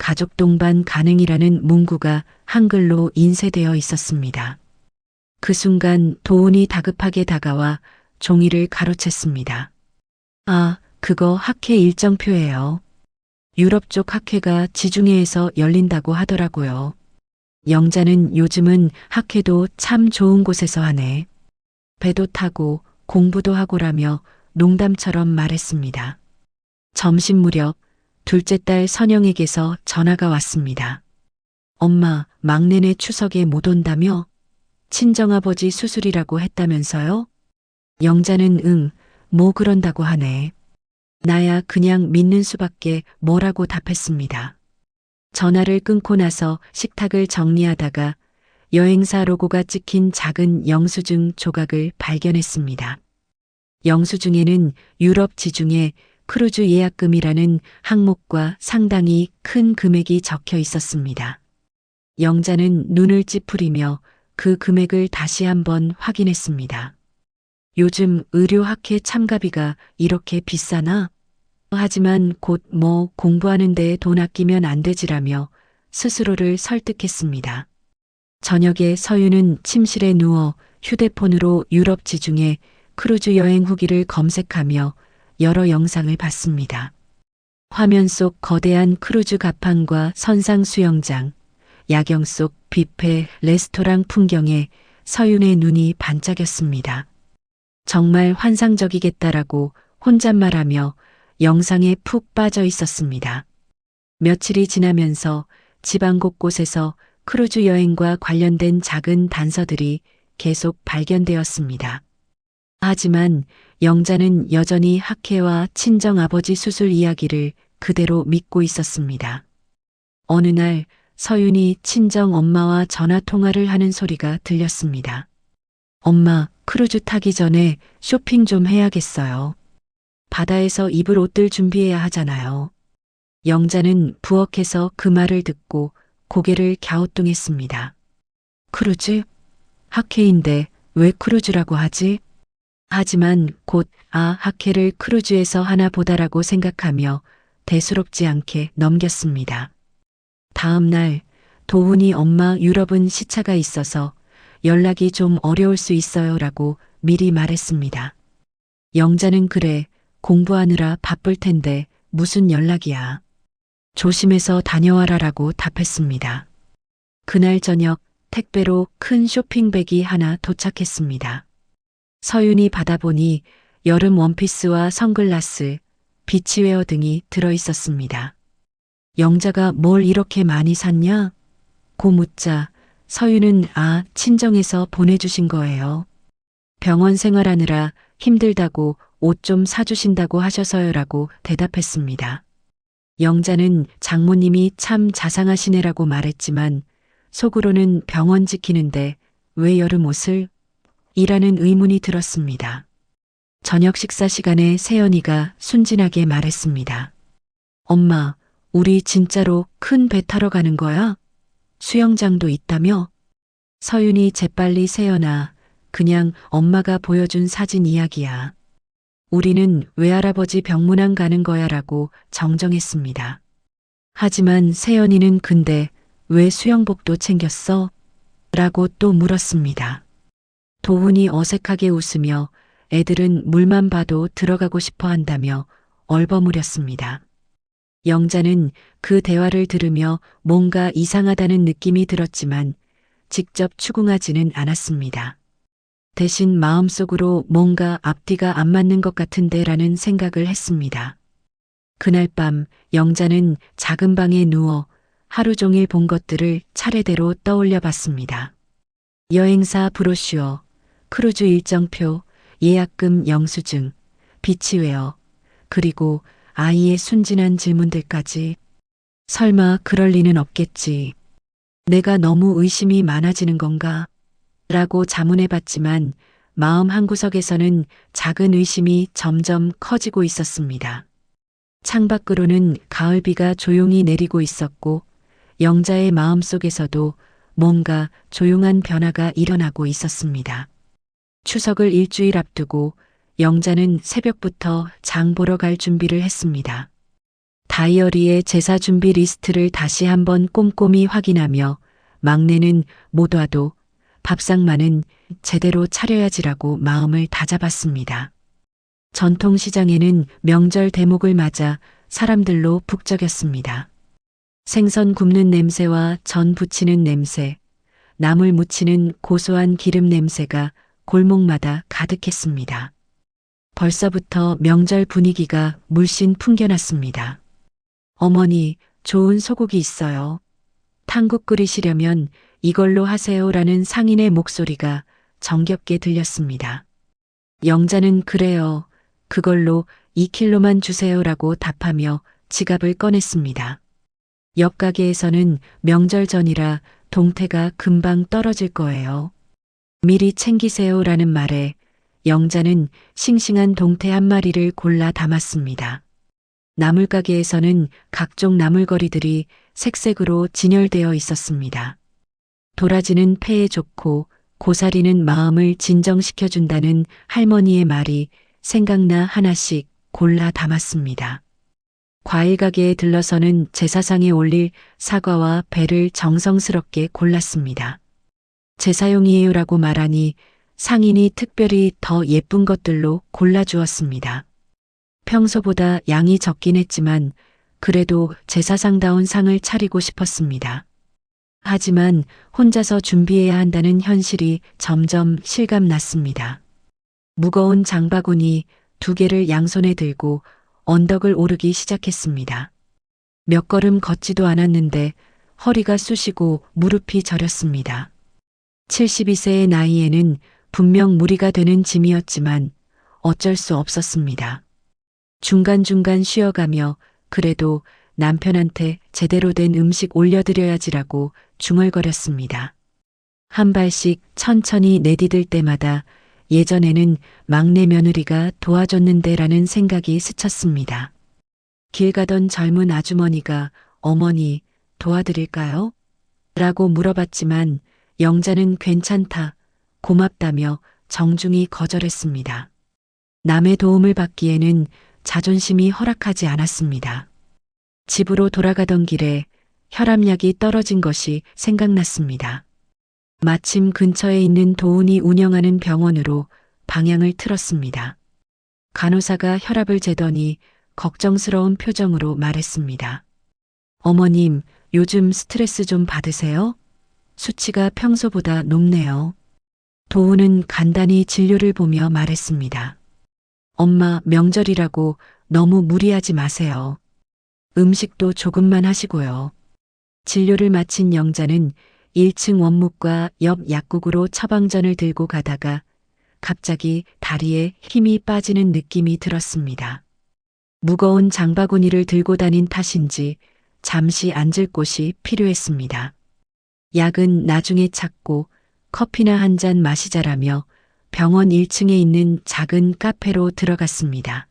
가족 동반 가능이라는 문구가 한글로 인쇄되어 있었습니다. 그 순간 도훈이 다급하게 다가와 종이를 가로챘습니다. 아, 그거 학회 일정표예요. 유럽 쪽 학회가 지중해에서 열린다고 하더라고요. 영자는 요즘은 학회도 참 좋은 곳에서 하네. 배도 타고 공부도 하고라며 농담처럼 말했습니다. 점심 무렵 둘째 딸 선영에게서 전화가 왔습니다. 엄마, 막내네 추석에 못 온다며? 친정아버지 수술이라고 했다면서요? 영자는 응, 뭐 그런다고 하네. 나야 그냥 믿는 수밖에 뭐라고 답했습니다. 전화를 끊고 나서 식탁을 정리하다가 여행사 로고가 찍힌 작은 영수증 조각을 발견했습니다. 영수증에는 유럽 지중해 크루즈 예약금이라는 항목과 상당히 큰 금액이 적혀 있었습니다. 영자는 눈을 찌푸리며 그 금액을 다시 한번 확인했습니다. 요즘 의료학회 참가비가 이렇게 비싸나? 하지만 곧 뭐 공부하는 데에 돈 아끼면 안 되지라며 스스로를 설득했습니다. 저녁에 서윤은 침실에 누워 휴대폰으로 유럽 지중해 크루즈 여행 후기를 검색하며 여러 영상을 봤습니다. 화면 속 거대한 크루즈 갑판과 선상 수영장, 야경 속 뷔페, 레스토랑 풍경에 서윤의 눈이 반짝였습니다. 정말 환상적이겠다라고 혼잣말하며 영상에 푹 빠져 있었습니다. 며칠이 지나면서 지방 곳곳에서 크루즈 여행과 관련된 작은 단서들이 계속 발견되었습니다. 하지만 영자는 여전히 학회와 친정 아버지 수술 이야기를 그대로 믿고 있었습니다. 어느 날 서윤이 친정 엄마와 전화 통화를 하는 소리가 들렸습니다. 엄마, 크루즈 타기 전에 쇼핑 좀 해야겠어요. 바다에서 입을 옷들 준비해야 하잖아요. 영자는 부엌에서 그 말을 듣고 고개를 갸우뚱했습니다. 크루즈? 학회인데 왜 크루즈라고 하지? 하지만 곧 학회를 크루즈에서 하나 보다라고 생각하며 대수롭지 않게 넘겼습니다. 다음 날 도훈이 엄마 유럽은 시차가 있어서 연락이 좀 어려울 수 있어요라고 미리 말했습니다. 영자는 그래, 공부하느라 바쁠 텐데 무슨 연락이야. 조심해서 다녀와라라고 답했습니다. 그날 저녁 택배로 큰 쇼핑백이 하나 도착했습니다. 서윤이 받아보니 여름 원피스와 선글라스, 비치웨어 등이 들어있었습니다. 영자가 뭘 이렇게 많이 샀냐? 고 묻자 서윤은 친정에서 보내주신 거예요. 병원 생활하느라 힘들다고 옷 좀 사주신다고 하셔서요라고 대답했습니다. 영자는 장모님이 참 자상하시네라고 말했지만 속으로는 병원 지키는데 왜 여름 옷을? 이라는 의문이 들었습니다. 저녁 식사 시간에 세연이가 순진하게 말했습니다. 엄마, 우리 진짜로 큰 배 타러 가는 거야? 수영장도 있다며? 서윤이 재빨리 세연아, 그냥 엄마가 보여준 사진 이야기야. 우리는 외할아버지 병문안 가는 거야라고 정정했습니다. 하지만 세연이는 근데 왜 수영복도 챙겼어? 라고 또 물었습니다. 도훈이 어색하게 웃으며 애들은 물만 봐도 들어가고 싶어 한다며 얼버무렸습니다. 영자는 그 대화를 들으며 뭔가 이상하다는 느낌이 들었지만 직접 추궁하지는 않았습니다. 대신 마음속으로 뭔가 앞뒤가 안 맞는 것 같은데라는 생각을 했습니다. 그날 밤 영자는 작은 방에 누워 하루 종일 본 것들을 차례대로 떠올려 봤습니다. 여행사 브로슈어, 크루즈 일정표, 예약금 영수증, 비치웨어, 그리고 아이의 순진한 질문들까지. 설마 그럴 리는 없겠지. 내가 너무 의심이 많아지는 건가? 라고 자문해 봤지만 마음 한구석에서는 작은 의심이 점점 커지고 있었습니다. 창밖으로는 가을비가 조용히 내리고 있었고 영자의 마음속에서도 뭔가 조용한 변화가 일어나고 있었습니다. 추석을 일주일 앞두고 영자는 새벽부터 장 보러 갈 준비를 했습니다. 다이어리에 제사 준비 리스트를 다시 한번 꼼꼼히 확인하며 막내는 못 와도 밥상만은 제대로 차려야지라고 마음을 다잡았습니다. 전통시장에는 명절 대목을 맞아 사람들로 북적였습니다. 생선 굽는 냄새와 전 부치는 냄새, 나물 무치는 고소한 기름 냄새가 골목마다 가득했습니다. 벌써부터 명절 분위기가 물씬 풍겨났습니다. 어머니, 좋은 소고기 있어요. 탕국 끓이시려면 이걸로 하세요라는 상인의 목소리가 정겹게 들렸습니다. 영자는 그래요. 그걸로 2킬로만 주세요라고 답하며 지갑을 꺼냈습니다. 옆 가게에서는 명절 전이라 동태가 금방 떨어질 거예요. 미리 챙기세요라는 말에 영자는 싱싱한 동태 한 마리를 골라 담았습니다. 나물 가게에서는 각종 나물거리들이 색색으로 진열되어 있었습니다. 도라지는 폐에 좋고 고사리는 마음을 진정시켜준다는 할머니의 말이 생각나 하나씩 골라 담았습니다. 과일 가게에 들러서는 제사상에 올릴 사과와 배를 정성스럽게 골랐습니다. 제사용이에요라고 말하니 상인이 특별히 더 예쁜 것들로 골라주었습니다. 평소보다 양이 적긴 했지만 그래도 제사상다운 상을 차리고 싶었습니다. 하지만 혼자서 준비해야 한다는 현실이 점점 실감났습니다. 무거운 장바구니 2개를 양손에 들고 언덕을 오르기 시작했습니다. 몇 걸음 걷지도 않았는데 허리가 쑤시고 무릎이 저렸습니다. 72세의 나이에는 분명 무리가 되는 짐이었지만 어쩔 수 없었습니다. 중간중간 쉬어가며 그래도 남편한테 제대로 된 음식 올려드려야지라고 중얼거렸습니다. 한 발씩 천천히 내디딜 때마다 예전에는 막내 며느리가 도와줬는데라는 생각이 스쳤습니다. 길 가던 젊은 아주머니가 어머니 도와드릴까요? 라고 물어봤지만 영자는 괜찮다, 고맙다며 정중히 거절했습니다. 남의 도움을 받기에는 자존심이 허락하지 않았습니다. 집으로 돌아가던 길에 혈압약이 떨어진 것이 생각났습니다. 마침 근처에 있는 도훈이 운영하는 병원으로 방향을 틀었습니다. 간호사가 혈압을 재더니 걱정스러운 표정으로 말했습니다. 어머님, 요즘 스트레스 좀 받으세요? 수치가 평소보다 높네요. 도훈은 간단히 진료를 보며 말했습니다. 엄마, 명절이라고 너무 무리하지 마세요. 음식도 조금만 하시고요. 진료를 마친 영자는 1층 원목과 옆 약국으로 처방전을 들고 가다가 갑자기 다리에 힘이 빠지는 느낌이 들었습니다. 무거운 장바구니를 들고 다닌 탓인지 잠시 앉을 곳이 필요했습니다. 약은 나중에 찾고 커피나 한 잔 마시자라며 병원 1층에 있는 작은 카페로 들어갔습니다.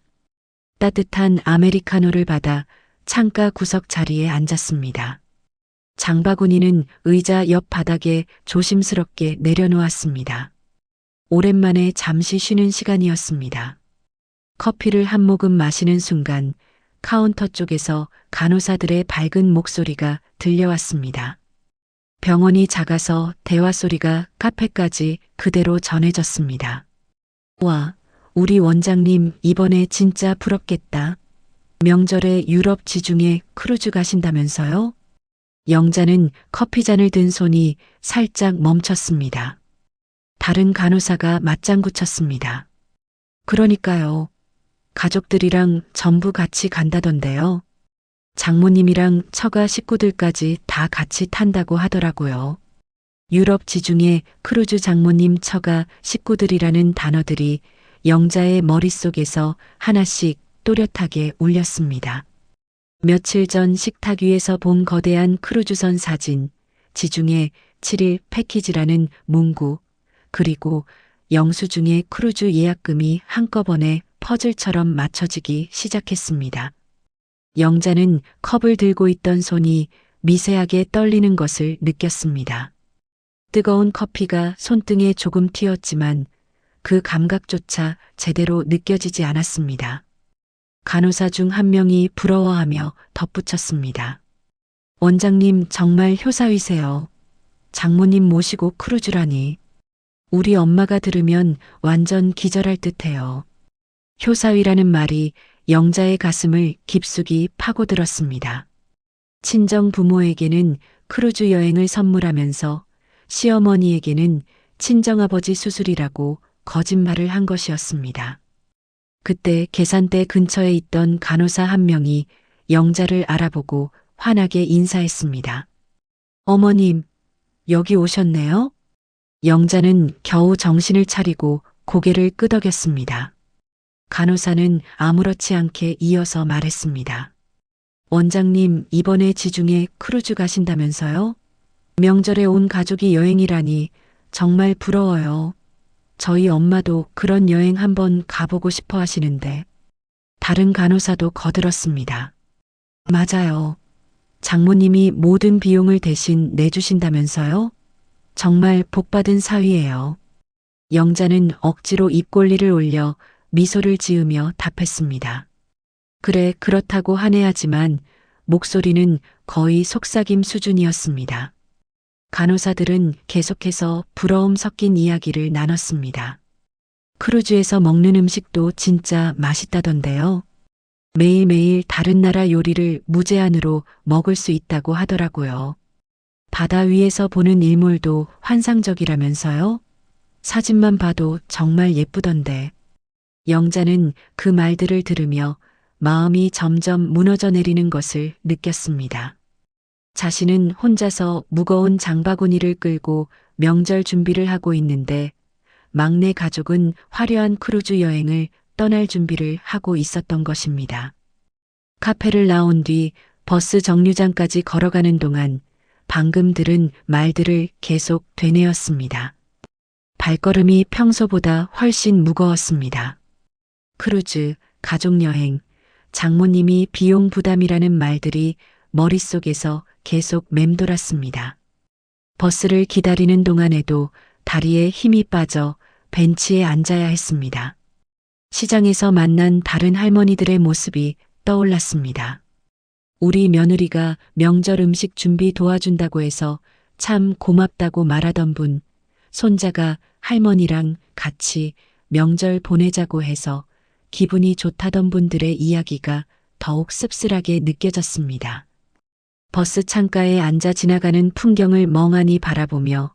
따뜻한 아메리카노를 받아 창가 구석 자리에 앉았습니다. 장바구니는 의자 옆 바닥에 조심스럽게 내려놓았습니다. 오랜만에 잠시 쉬는 시간이었습니다. 커피를 한 모금 마시는 순간 카운터 쪽에서 간호사들의 밝은 목소리가 들려왔습니다. 병원이 작아서 대화 소리가 카페까지 그대로 전해졌습니다. 와, 우리 원장님 이번에 진짜 부럽겠다. 명절에 유럽 지중해 크루즈 가신다면서요? 영자는 커피잔을 든 손이 살짝 멈췄습니다. 다른 간호사가 맞장구 쳤습니다. 그러니까요. 가족들이랑 전부 같이 간다던데요. 장모님이랑 처가 식구들까지 다 같이 탄다고 하더라고요. 유럽 지중해 크루즈 장모님 처가 식구들이라는 단어들이 영자의 머릿속에서 하나씩 또렷하게 울렸습니다. 며칠 전 식탁 위에서 본 거대한 크루즈선 사진, 지중해 7일 패키지라는 문구, 그리고 영수증의 크루즈 예약금이 한꺼번에 퍼즐처럼 맞춰지기 시작했습니다. 영자는 컵을 들고 있던 손이 미세하게 떨리는 것을 느꼈습니다. 뜨거운 커피가 손등에 조금 튀었지만 그 감각조차 제대로 느껴지지 않았습니다. 간호사 중 한 명이 부러워하며 덧붙였습니다. 원장님 정말 효사이세요. 장모님 모시고 크루즈라니. 우리 엄마가 들으면 완전 기절할 듯해요. 효사위라는 말이 영자의 가슴을 깊숙이 파고들었습니다. 친정 부모에게는 크루즈 여행을 선물하면서 시어머니에게는 친정아버지 수술이라고 거짓말을 한 것이었습니다. 그때 계산대 근처에 있던 간호사 한 명이 영자를 알아보고 환하게 인사했습니다. 어머님, 여기 오셨네요? 영자는 겨우 정신을 차리고 고개를 끄덕였습니다. 간호사는 아무렇지 않게 이어서 말했습니다. 원장님, 이번에 지중해 크루즈 가신다면서요? 명절에 온 가족이 여행이라니 정말 부러워요. 저희 엄마도 그런 여행 한번 가보고 싶어 하시는데. 다른 간호사도 거들었습니다. 맞아요. 장모님이 모든 비용을 대신 내주신다면서요? 정말 복받은 사위예요. 영자는 억지로 입꼬리를 올려 미소를 지으며 답했습니다. 그래, 그렇다고 한해하지만 목소리는 거의 속삭임 수준이었습니다. 간호사들은 계속해서 부러움 섞인 이야기를 나눴습니다. 크루즈에서 먹는 음식도 진짜 맛있다던데요. 매일매일 다른 나라 요리를 무제한으로 먹을 수 있다고 하더라고요. 바다 위에서 보는 일몰도 환상적이라면서요? 사진만 봐도 정말 예쁘던데. 영자는 그 말들을 들으며 마음이 점점 무너져 내리는 것을 느꼈습니다. 자신은 혼자서 무거운 장바구니를 끌고 명절 준비를 하고 있는데 막내 가족은 화려한 크루즈 여행을 떠날 준비를 하고 있었던 것입니다. 카페를 나온 뒤 버스 정류장까지 걸어가는 동안 방금 들은 말들을 계속 되뇌었습니다. 발걸음이 평소보다 훨씬 무거웠습니다. 크루즈, 가족여행, 장모님이 비용 부담이라는 말들이 머릿속에서 계속 맴돌았습니다. 버스를 기다리는 동안에도 다리에 힘이 빠져 벤치에 앉아야 했습니다. 시장에서 만난 다른 할머니들의 모습이 떠올랐습니다. 우리 며느리가 명절 음식 준비 도와준다고 해서 참 고맙다고 말하던 분, 손자가 할머니랑 같이 명절 보내자고 해서 기분이 좋다던 분들의 이야기가 더욱 씁쓸하게 느껴졌습니다. 버스 창가에 앉아 지나가는 풍경을 멍하니 바라보며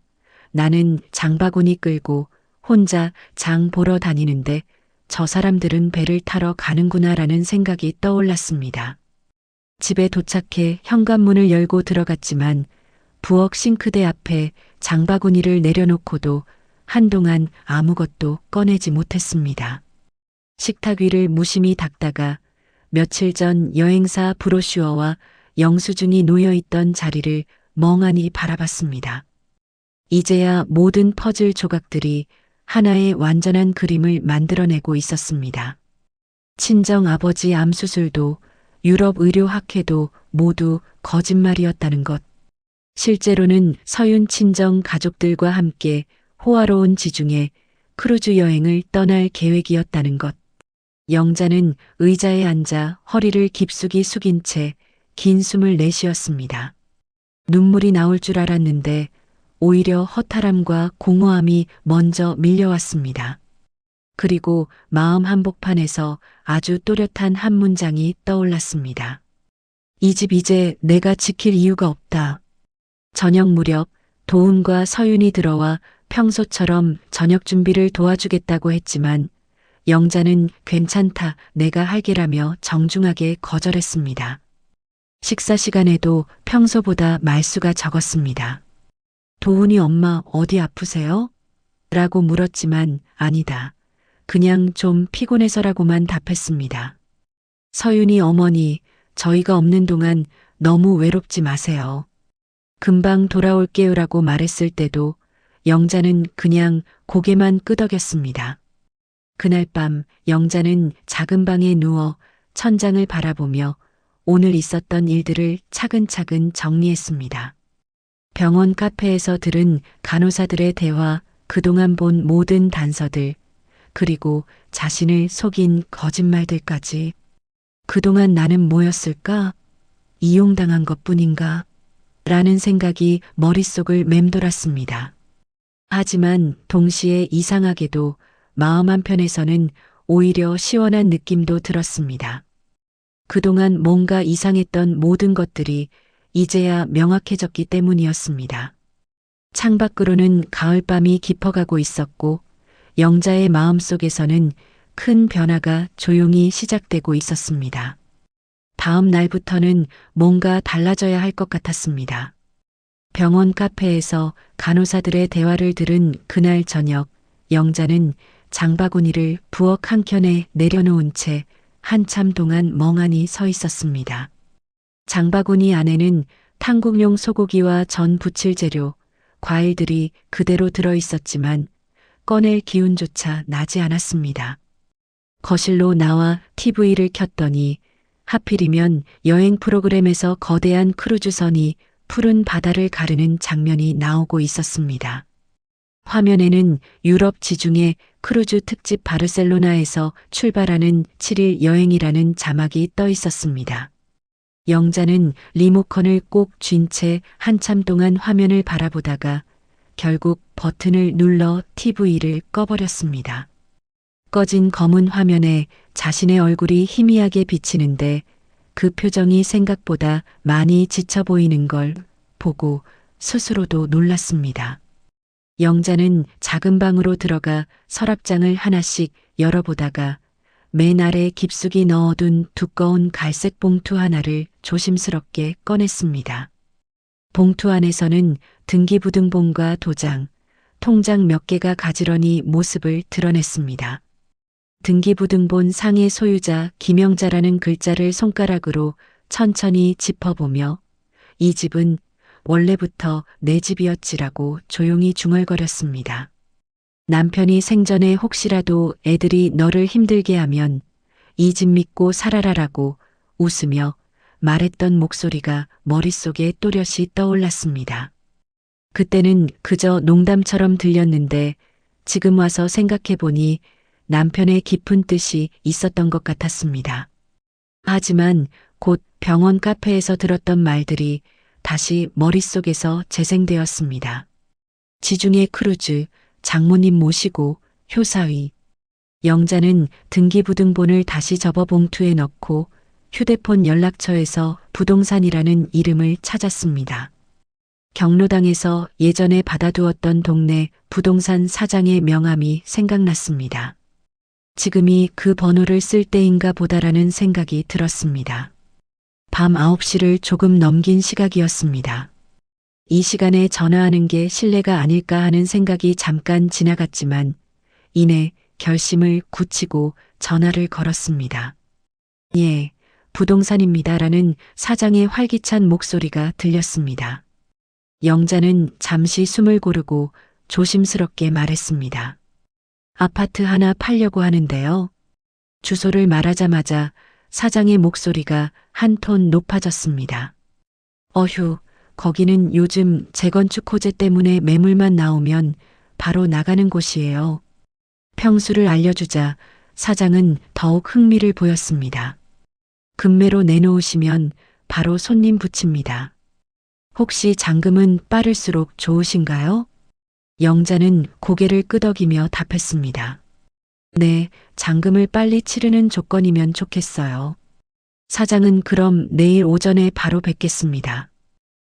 나는 장바구니 끌고 혼자 장 보러 다니는데 저 사람들은 배를 타러 가는구나라는 생각이 떠올랐습니다. 집에 도착해 현관문을 열고 들어갔지만 부엌 싱크대 앞에 장바구니를 내려놓고도 한동안 아무것도 꺼내지 못했습니다. 식탁 위를 무심히 닦다가 며칠 전 여행사 브로슈어와 영수증이 놓여있던 자리를 멍하니 바라봤습니다. 이제야 모든 퍼즐 조각들이 하나의 완전한 그림을 만들어내고 있었습니다. 친정 아버지 암 수술도 유럽 의료학회도 모두 거짓말이었다는 것. 실제로는 서윤 친정 가족들과 함께 호화로운 지중해 크루즈 여행을 떠날 계획이었다는 것. 영자는 의자에 앉아 허리를 깊숙이 숙인 채 긴 숨을 내쉬었습니다. 눈물이 나올 줄 알았는데 오히려 허탈함과 공허함이 먼저 밀려왔습니다. 그리고 마음 한복판에서 아주 또렷한 한 문장이 떠올랐습니다. 이 집 이제 내가 지킬 이유가 없다. 저녁 무렵 도훈과 서윤이 들어와 평소처럼 저녁 준비를 도와주겠다고 했지만 영자는 괜찮다, 내가 할게라며 정중하게 거절했습니다. 식사 시간에도 평소보다 말수가 적었습니다. 도훈이 엄마 어디 아프세요? 라고 물었지만 아니다. 그냥 좀 피곤해서라고만 답했습니다. 서윤이 어머니, 저희가 없는 동안 너무 외롭지 마세요. 금방 돌아올게요라고 말했을 때도 영자는 그냥 고개만 끄덕였습니다. 그날 밤 영자는 작은 방에 누워 천장을 바라보며 오늘 있었던 일들을 차근차근 정리했습니다. 병원 카페에서 들은 간호사들의 대화, 그동안 본 모든 단서들, 그리고 자신을 속인 거짓말들까지. 그동안 나는 뭐였을까? 이용당한 것뿐인가? 라는 생각이 머릿속을 맴돌았습니다. 하지만 동시에 이상하게도 마음 한편에서는 오히려 시원한 느낌도 들었습니다. 그동안 뭔가 이상했던 모든 것들이 이제야 명확해졌기 때문이었습니다. 창밖으로는 가을밤이 깊어가고 있었고 영자의 마음속에서는 큰 변화가 조용히 시작되고 있었습니다. 다음 날부터는 뭔가 달라져야 할 것 같았습니다. 병원 카페에서 간호사들의 대화를 들은 그날 저녁, 영자는 장바구니를 부엌 한켠에 내려놓은 채 한참 동안 멍하니 서 있었습니다. 장바구니 안에는 탕국용 소고기와 전 부칠 재료, 과일들이 그대로 들어 있었지만 꺼낼 기운조차 나지 않았습니다. 거실로 나와 TV를 켰더니 하필이면 여행 프로그램에서 거대한 크루즈선이 푸른 바다를 가르는 장면이 나오고 있었습니다. 화면에는 유럽 지중해 크루즈 특집 바르셀로나에서 출발하는 7일 여행이라는 자막이 떠 있었습니다. 영자는 리모컨을 꼭 쥔 채 한참 동안 화면을 바라보다가 결국 버튼을 눌러 TV를 꺼버렸습니다. 꺼진 검은 화면에 자신의 얼굴이 희미하게 비치는데 그 표정이 생각보다 많이 지쳐 보이는 걸 보고 스스로도 놀랐습니다. 영자는 작은 방으로 들어가 서랍장을 하나씩 열어보다가 맨 아래 깊숙이 넣어둔 두꺼운 갈색 봉투 하나를 조심스럽게 꺼냈습니다. 봉투 안에서는 등기부등본과 도장, 통장 몇 개가 가지런히 모습을 드러냈습니다. 등기부등본 상의 소유자 김영자라는 글자를 손가락으로 천천히 짚어보며 이 집은 원래부터 내 집이었지라고 조용히 중얼거렸습니다. 남편이 생전에 혹시라도 애들이 너를 힘들게 하면 이 집 믿고 살아라라고 웃으며 말했던 목소리가 머릿속에 또렷이 떠올랐습니다. 그때는 그저 농담처럼 들렸는데 지금 와서 생각해보니 남편의 깊은 뜻이 있었던 것 같았습니다. 하지만 곧 병원 카페에서 들었던 말들이 다시 머릿속에서 재생되었습니다. 지중해 크루즈, 장모님 모시고 효사위. 영자는 등기부등본을 다시 접어 봉투에 넣고 휴대폰 연락처에서 부동산이라는 이름을 찾았습니다. 경로당에서 예전에 받아두었던 동네 부동산 사장의 명함이 생각났습니다. 지금이 그 번호를 쓸 때인가 보다라는 생각이 들었습니다. 밤 9시를 조금 넘긴 시각이었습니다. 이 시간에 전화하는 게 실례가 아닐까 하는 생각이 잠깐 지나갔지만 이내 결심을 굳히고 전화를 걸었습니다. 예, 부동산입니다라는 사장의 활기찬 목소리가 들렸습니다. 영자는 잠시 숨을 고르고 조심스럽게 말했습니다. 아파트 하나 팔려고 하는데요. 주소를 말하자마자 사장의 목소리가 한 톤 높아졌습니다. 어휴, 거기는 요즘 재건축 호재 때문에 매물만 나오면 바로 나가는 곳이에요. 평수를 알려주자 사장은 더욱 흥미를 보였습니다. 금매로 내놓으시면 바로 손님 붙입니다. 혹시 잔금은 빠를수록 좋으신가요? 영자는 고개를 끄덕이며 답했습니다. 네, 잔금을 빨리 치르는 조건이면 좋겠어요. 사장은 그럼 내일 오전에 바로 뵙겠습니다.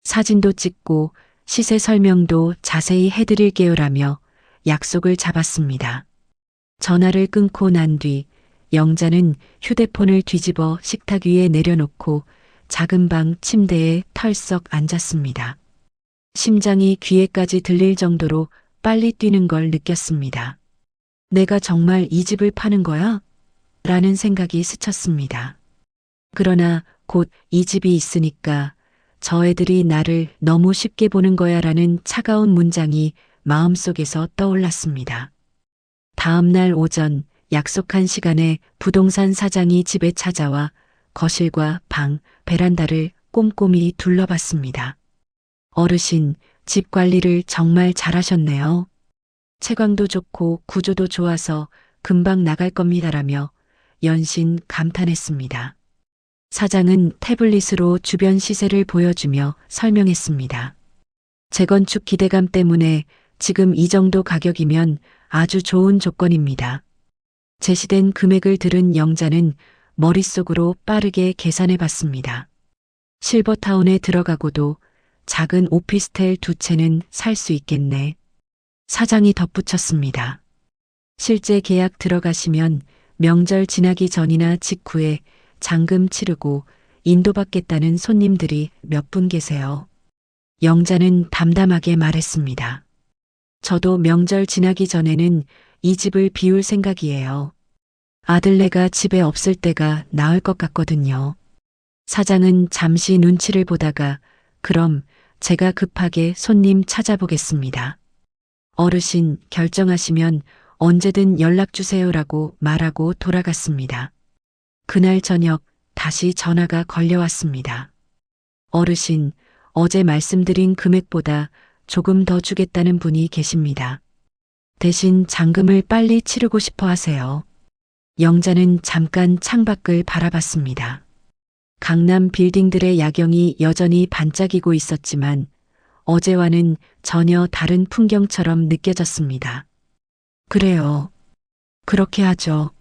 사진도 찍고 시세 설명도 자세히 해드릴게요라며 약속을 잡았습니다. 전화를 끊고 난 뒤 영자는 휴대폰을 뒤집어 식탁 위에 내려놓고 작은 방 침대에 털썩 앉았습니다. 심장이 귀에까지 들릴 정도로 빨리 뛰는 걸 느꼈습니다. 내가 정말 이 집을 파는 거야? 라는 생각이 스쳤습니다. 그러나 곧 이 집이 있으니까 저 애들이 나를 너무 쉽게 보는 거야 라는 차가운 문장이 마음속에서 떠올랐습니다. 다음 날 오전 약속한 시간에 부동산 사장이 집에 찾아와 거실과 방, 베란다를 꼼꼼히 둘러봤습니다. 어르신, 집 관리를 정말 잘하셨네요. 채광도 좋고 구조도 좋아서 금방 나갈 겁니다라며 연신 감탄했습니다. 사장은 태블릿으로 주변 시세를 보여주며 설명했습니다. 재건축 기대감 때문에 지금 이 정도 가격이면 아주 좋은 조건입니다. 제시된 금액을 들은 영자는 머릿속으로 빠르게 계산해 봤습니다. 실버타운에 들어가고도 작은 오피스텔 2채는 살 수 있겠네. 사장이 덧붙였습니다. 실제 계약 들어가시면 명절 지나기 전이나 직후에 잔금 치르고 인도받겠다는 손님들이 몇 분 계세요. 영자는 담담하게 말했습니다. 저도 명절 지나기 전에는 이 집을 비울 생각이에요. 아들네가 집에 없을 때가 나을 것 같거든요. 사장은 잠시 눈치를 보다가 그럼 제가 급하게 손님 찾아보겠습니다. 어르신 결정하시면 언제든 연락 주세요라고 말하고 돌아갔습니다. 그날 저녁 다시 전화가 걸려왔습니다. 어르신, 어제 말씀드린 금액보다 조금 더 주겠다는 분이 계십니다. 대신 잔금을 빨리 치르고 싶어 하세요. 영자는 잠깐 창밖을 바라봤습니다. 강남 빌딩들의 야경이 여전히 반짝이고 있었지만 어제와는 전혀 다른 풍경처럼 느껴졌습니다. 그래요. 그렇게 하죠.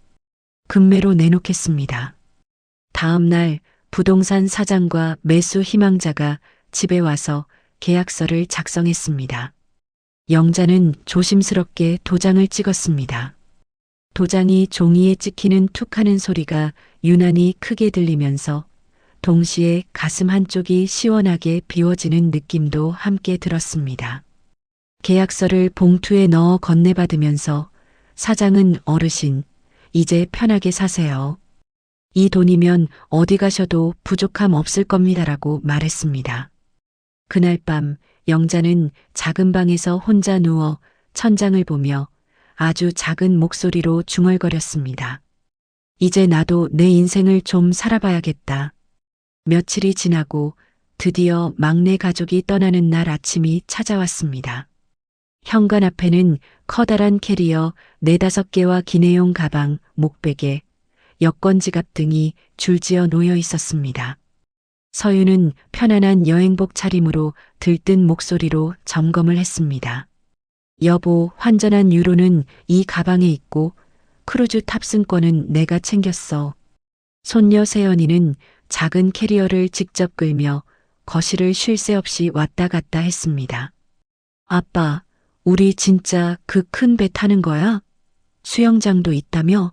금매로 내놓겠습니다. 다음 날 부동산 사장과 매수 희망자가 집에 와서 계약서를 작성했습니다. 영자는 조심스럽게 도장을 찍었습니다. 도장이 종이에 찍히는 툭 하는 소리가 유난히 크게 들리면서 동시에 가슴 한쪽이 시원하게 비워지는 느낌도 함께 들었습니다. 계약서를 봉투에 넣어 건네받으면서 사장은 어르신, 이제 편하게 사세요. 이 돈이면 어디 가셔도 부족함 없을 겁니다라고 말했습니다. 그날 밤 영자는 작은 방에서 혼자 누워 천장을 보며 아주 작은 목소리로 중얼거렸습니다. 이제 나도 내 인생을 좀 살아봐야겠다. 며칠이 지나고 드디어 막내 가족이 떠나는 날 아침이 찾아왔습니다. 현관 앞에는 커다란 캐리어 4~5개와 기내용 가방, 목베개, 여권 지갑 등이 줄지어 놓여 있었습니다. 서윤은 편안한 여행복 차림으로 들뜬 목소리로 점검을 했습니다. 여보, 환전한 유로는 이 가방에 있고 크루즈 탑승권은 내가 챙겼어. 손녀 세연이는 작은 캐리어를 직접 끌며 거실을 쉴 새 없이 왔다 갔다 했습니다. 아빠, 우리 진짜 그 큰 배 타는 거야? 수영장도 있다며?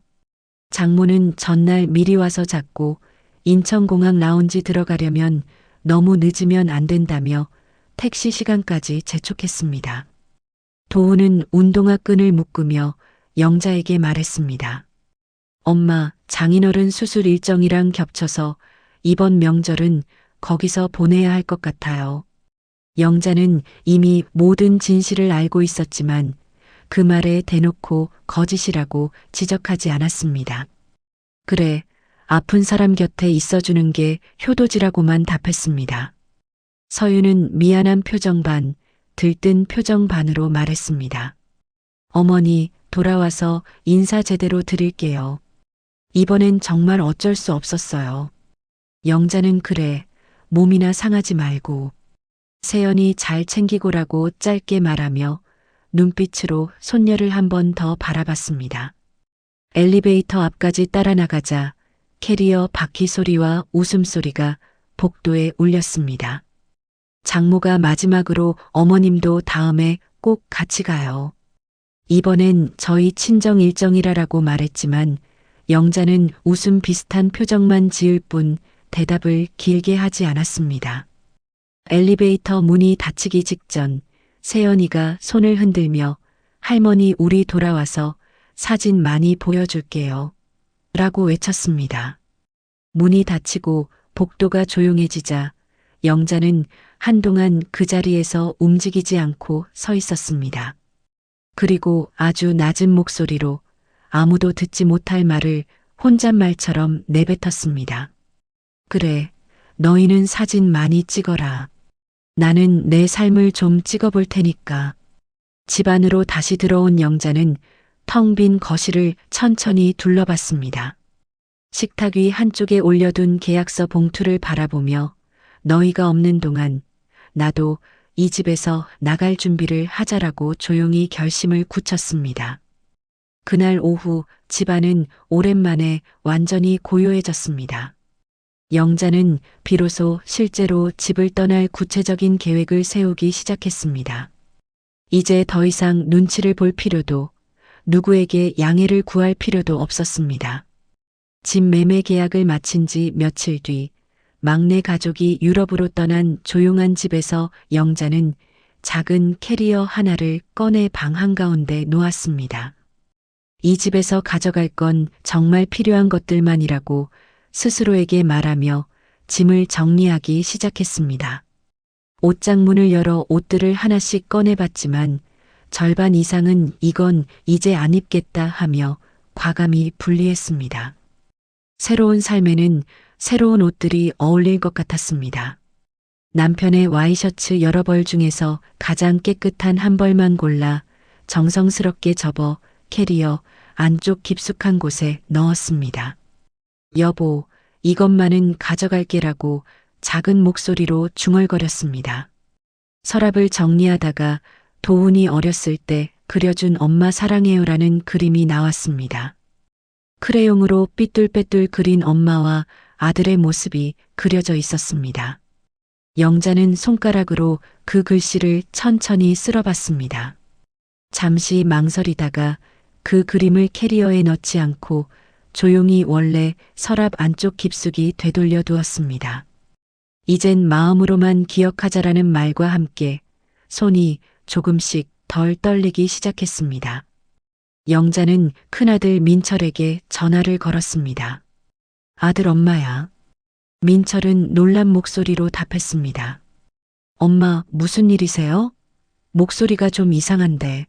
장모는 전날 미리 와서 잤고 인천공항 라운지 들어가려면 너무 늦으면 안 된다며 택시 시간까지 재촉했습니다. 도우는 운동화 끈을 묶으며 영자에게 말했습니다. 엄마, 장인어른 수술 일정이랑 겹쳐서 이번 명절은 거기서 보내야 할 것 같아요. 영자는 이미 모든 진실을 알고 있었지만 그 말에 대놓고 거짓이라고 지적하지 않았습니다. 그래, 아픈 사람 곁에 있어주는 게 효도지라고만 답했습니다. 서윤은 미안한 표정 반, 들뜬 표정 반으로 말했습니다. 어머니, 돌아와서 인사 제대로 드릴게요. 이번엔 정말 어쩔 수 없었어요. 영자는 그래, 몸이나 상하지 말고. 세연이 잘 챙기고라고 짧게 말하며 눈빛으로 손녀를 한 번 더 바라봤습니다. 엘리베이터 앞까지 따라 나가자 캐리어 바퀴 소리와 웃음소리가 복도에 울렸습니다. 장모가 마지막으로 어머님도 다음에 꼭 같이 가요. 이번엔 저희 친정 일정이라라고 말했지만 영자는 웃음 비슷한 표정만 지을 뿐 대답을 길게 하지 않았습니다. 엘리베이터 문이 닫히기 직전 세연이가 손을 흔들며 할머니 우리 돌아와서 사진 많이 보여줄게요. 라고 외쳤습니다. 문이 닫히고 복도가 조용해지자 영자는 한동안 그 자리에서 움직이지 않고 서 있었습니다. 그리고 아주 낮은 목소리로 아무도 듣지 못할 말을 혼잣말처럼 내뱉었습니다. 그래, 너희는 사진 많이 찍어라. 나는 내 삶을 좀 찍어볼 테니까. 집 안으로 다시 들어온 영자는 텅 빈 거실을 천천히 둘러봤습니다. 식탁 위 한쪽에 올려둔 계약서 봉투를 바라보며 너희가 없는 동안 나도 이 집에서 나갈 준비를 하자라고 조용히 결심을 굳혔습니다. 그날 오후 집안은 오랜만에 완전히 고요해졌습니다. 영자는 비로소 실제로 집을 떠날 구체적인 계획을 세우기 시작했습니다. 이제 더 이상 눈치를 볼 필요도 누구에게 양해를 구할 필요도 없었습니다. 집 매매 계약을 마친 지 며칠 뒤 막내 가족이 유럽으로 떠난 조용한 집에서 영자는 작은 캐리어 하나를 꺼내 방 한가운데 놓았습니다. 이 집에서 가져갈 건 정말 필요한 것들만이라고 스스로에게 말하며 짐을 정리하기 시작했습니다. 옷장 문을 열어 옷들을 하나씩 꺼내봤지만 절반 이상은 이건 이제 안 입겠다 하며 과감히 분리했습니다. 새로운 삶에는 새로운 옷들이 어울릴 것 같았습니다. 남편의 와이셔츠 여러 벌 중에서 가장 깨끗한 한 벌만 골라 정성스럽게 접어 캐리어 안쪽 깊숙한 곳에 넣었습니다. 여보, 이것만은 가져갈게라고 작은 목소리로 중얼거렸습니다. 서랍을 정리하다가 도훈이 어렸을 때 그려준 엄마 사랑해요라는 그림이 나왔습니다. 크레용으로 삐뚤빼뚤 그린 엄마와 아들의 모습이 그려져 있었습니다. 영자는 손가락으로 그 글씨를 천천히 쓸어봤습니다. 잠시 망설이다가 그 그림을 캐리어에 넣지 않고 조용히 원래 서랍 안쪽 깊숙이 되돌려 두었습니다. 이젠 마음으로만 기억하자라는 말과 함께 손이 조금씩 덜 떨리기 시작했습니다. 영자는 큰아들 민철에게 전화를 걸었습니다. 아들 엄마야. 민철은 놀란 목소리로 답했습니다. 엄마, 무슨 일이세요? 목소리가 좀 이상한데.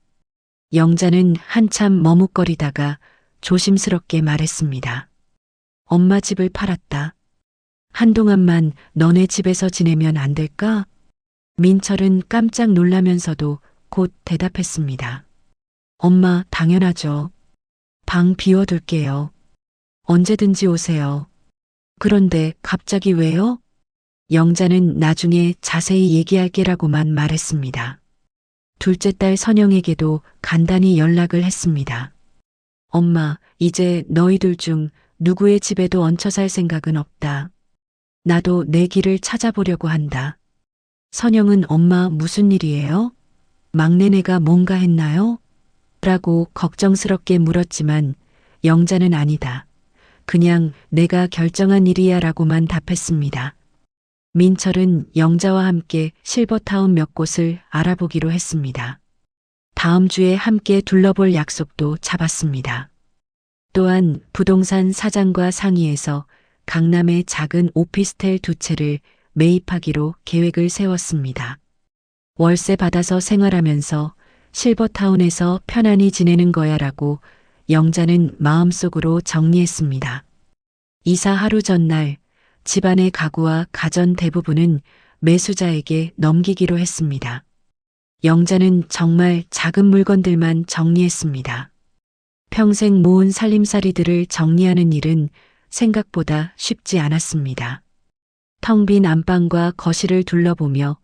영자는 한참 머뭇거리다가 조심스럽게 말했습니다. 엄마 집을 팔았다. 한동안만 너네 집에서 지내면 안 될까? 민철은 깜짝 놀라면서도 곧 대답했습니다. 엄마, 당연하죠. 방 비워둘게요. 언제든지 오세요. 그런데 갑자기 왜요? 영자는 나중에 자세히 얘기할게라고만 말했습니다. 둘째 딸 선영에게도 간단히 연락을 했습니다. 엄마, 이제 너희들 중 누구의 집에도 얹혀 살 생각은 없다. 나도 내 길을 찾아보려고 한다. 선영은 엄마 무슨 일이에요? 막내네가 뭔가 했나요? 라고 걱정스럽게 물었지만 영자는 아니다. 그냥 내가 결정한 일이야 라고만 답했습니다. 민철은 영자와 함께 실버타운 몇 곳을 알아보기로 했습니다. 다음 주에 함께 둘러볼 약속도 잡았습니다. 또한 부동산 사장과 상의해서 강남의 작은 오피스텔 2채를 매입하기로 계획을 세웠습니다. 월세 받아서 생활하면서 실버타운에서 편안히 지내는 거야라고 영자는 마음속으로 정리했습니다. 이사 하루 전날 집안의 가구와 가전 대부분은 매수자에게 넘기기로 했습니다. 영자는 정말 작은 물건들만 정리했습니다. 평생 모은 살림살이들을 정리하는 일은 생각보다 쉽지 않았습니다. 텅 빈 안방과 거실을 둘러보며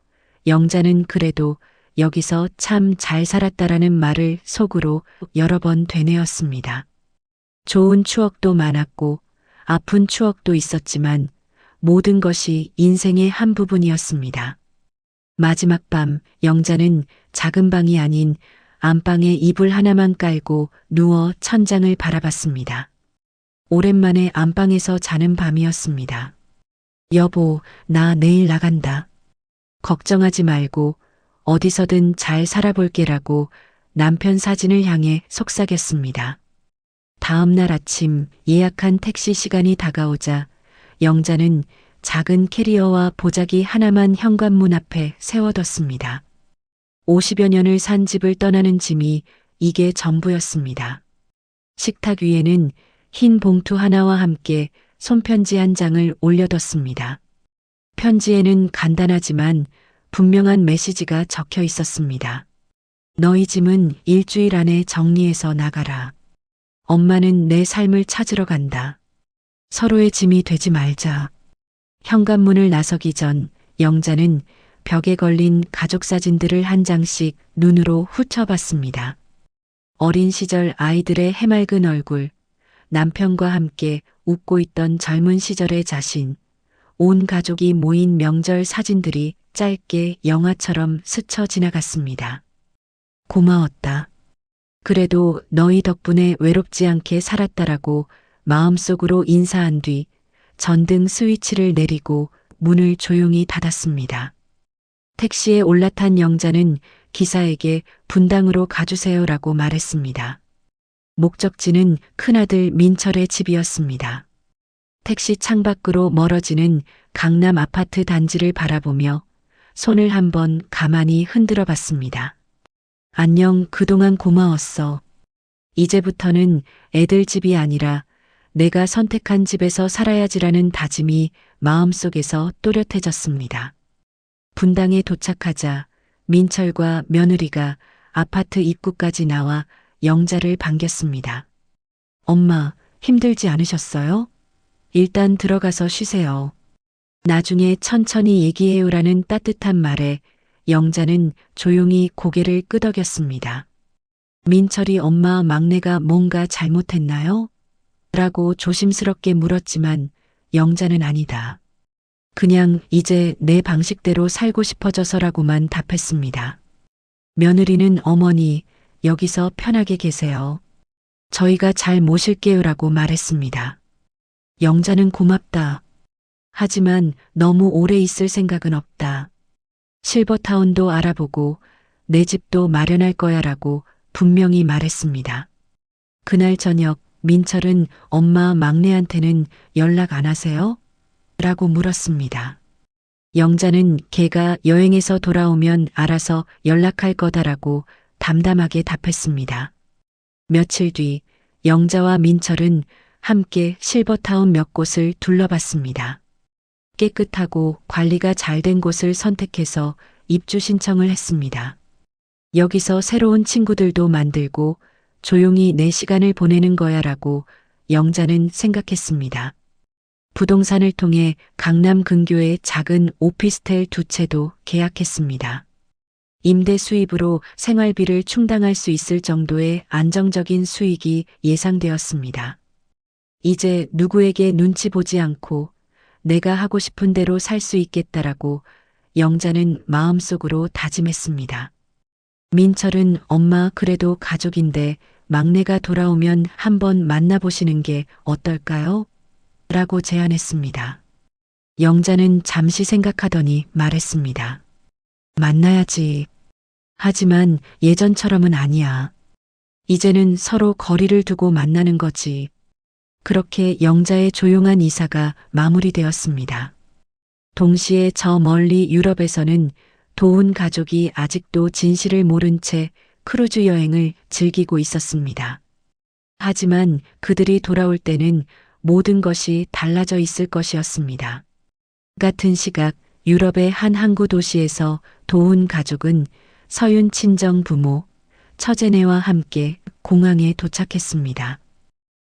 영자는 그래도 여기서 참 잘 살았다라는 말을 속으로 여러 번 되뇌었습니다. 좋은 추억도 많았고 아픈 추억도 있었지만 모든 것이 인생의 한 부분이었습니다. 마지막 밤 영자는 작은 방이 아닌 안방에 이불 하나만 깔고 누워 천장을 바라봤습니다. 오랜만에 안방에서 자는 밤이었습니다. 여보, 나 내일 나간다. 걱정하지 말고 어디서든 잘 살아볼게라고 남편 사진을 향해 속삭였습니다. 다음 날 아침 예약한 택시 시간이 다가오자 영자는 작은 캐리어와 보자기 하나만 현관문 앞에 세워뒀습니다. 50여 년을 산 집을 떠나는 짐이 이게 전부였습니다. 식탁 위에는 흰 봉투 하나와 함께 손편지 한 장을 올려뒀습니다. 편지에는 간단하지만 분명한 메시지가 적혀 있었습니다. 너희 짐은 일주일 안에 정리해서 나가라. 엄마는 내 삶을 찾으러 간다. 서로의 짐이 되지 말자. 현관문을 나서기 전 영자는 벽에 걸린 가족 사진들을 한 장씩 눈으로 훑어봤습니다. 어린 시절 아이들의 해맑은 얼굴, 남편과 함께 웃고 있던 젊은 시절의 자신, 온 가족이 모인 명절 사진들이 짧게 영화처럼 스쳐 지나갔습니다. 고마웠다. 그래도 너희 덕분에 외롭지 않게 살았다라고 마음속으로 인사한 뒤 전등 스위치를 내리고 문을 조용히 닫았습니다. 택시에 올라탄 영자는 기사에게 분당으로 가주세요라고 말했습니다. 목적지는 큰아들 민철의 집이었습니다. 택시 창밖으로 멀어지는 강남 아파트 단지를 바라보며 손을 한번 가만히 흔들어 봤습니다. 안녕, 그동안 고마웠어. 이제부터는 애들 집이 아니라 내가 선택한 집에서 살아야지라는 다짐이 마음속에서 또렷해졌습니다. 분당에 도착하자 민철과 며느리가 아파트 입구까지 나와 영자를 반겼습니다. 엄마, 힘들지 않으셨어요? 일단 들어가서 쉬세요. 나중에 천천히 얘기해요라는 따뜻한 말에 영자는 조용히 고개를 끄덕였습니다. 민철이 엄마 막내가 뭔가 잘못했나요? 라고 조심스럽게 물었지만 영자는 아니다. 그냥 이제 내 방식대로 살고 싶어져서라고만 답했습니다. 며느리는 어머니, 여기서 편하게 계세요. 저희가 잘 모실게요라고 말했습니다. 영자는 고맙다. 하지만 너무 오래 있을 생각은 없다. 실버타운도 알아보고 내 집도 마련할 거야라고 분명히 말했습니다. 그날 저녁 민철은 엄마 막내한테는 연락 안 하세요? 라고 물었습니다. 영자는 걔가 여행에서 돌아오면 알아서 연락할 거다라고 담담하게 답했습니다. 며칠 뒤 영자와 민철은 함께 실버타운 몇 곳을 둘러봤습니다. 깨끗하고 관리가 잘 된 곳을 선택해서 입주 신청을 했습니다. 여기서 새로운 친구들도 만들고 조용히 내 시간을 보내는 거야라고 영자는 생각했습니다. 부동산을 통해 강남 근교의 작은 오피스텔 2채도 계약했습니다. 임대 수입으로 생활비를 충당할 수 있을 정도의 안정적인 수익이 예상되었습니다. 이제 누구에게 눈치 보지 않고 내가 하고 싶은 대로 살 수 있겠다라고 영자는 마음속으로 다짐했습니다. 민철은 엄마 그래도 가족인데 막내가 돌아오면 한번 만나보시는 게 어떨까요? 라고 제안했습니다. 영자는 잠시 생각하더니 말했습니다. 만나야지. 하지만 예전처럼은 아니야. 이제는 서로 거리를 두고 만나는 거지. 그렇게 영자의 조용한 이사가 마무리되었습니다. 동시에 저 멀리 유럽에서는 도훈 가족이 아직도 진실을 모른 채 크루즈 여행을 즐기고 있었습니다. 하지만 그들이 돌아올 때는 모든 것이 달라져 있을 것이었습니다. 같은 시각 유럽의 한 항구 도시에서 도훈 가족은 서윤 친정 부모, 처제네와 함께 공항에 도착했습니다.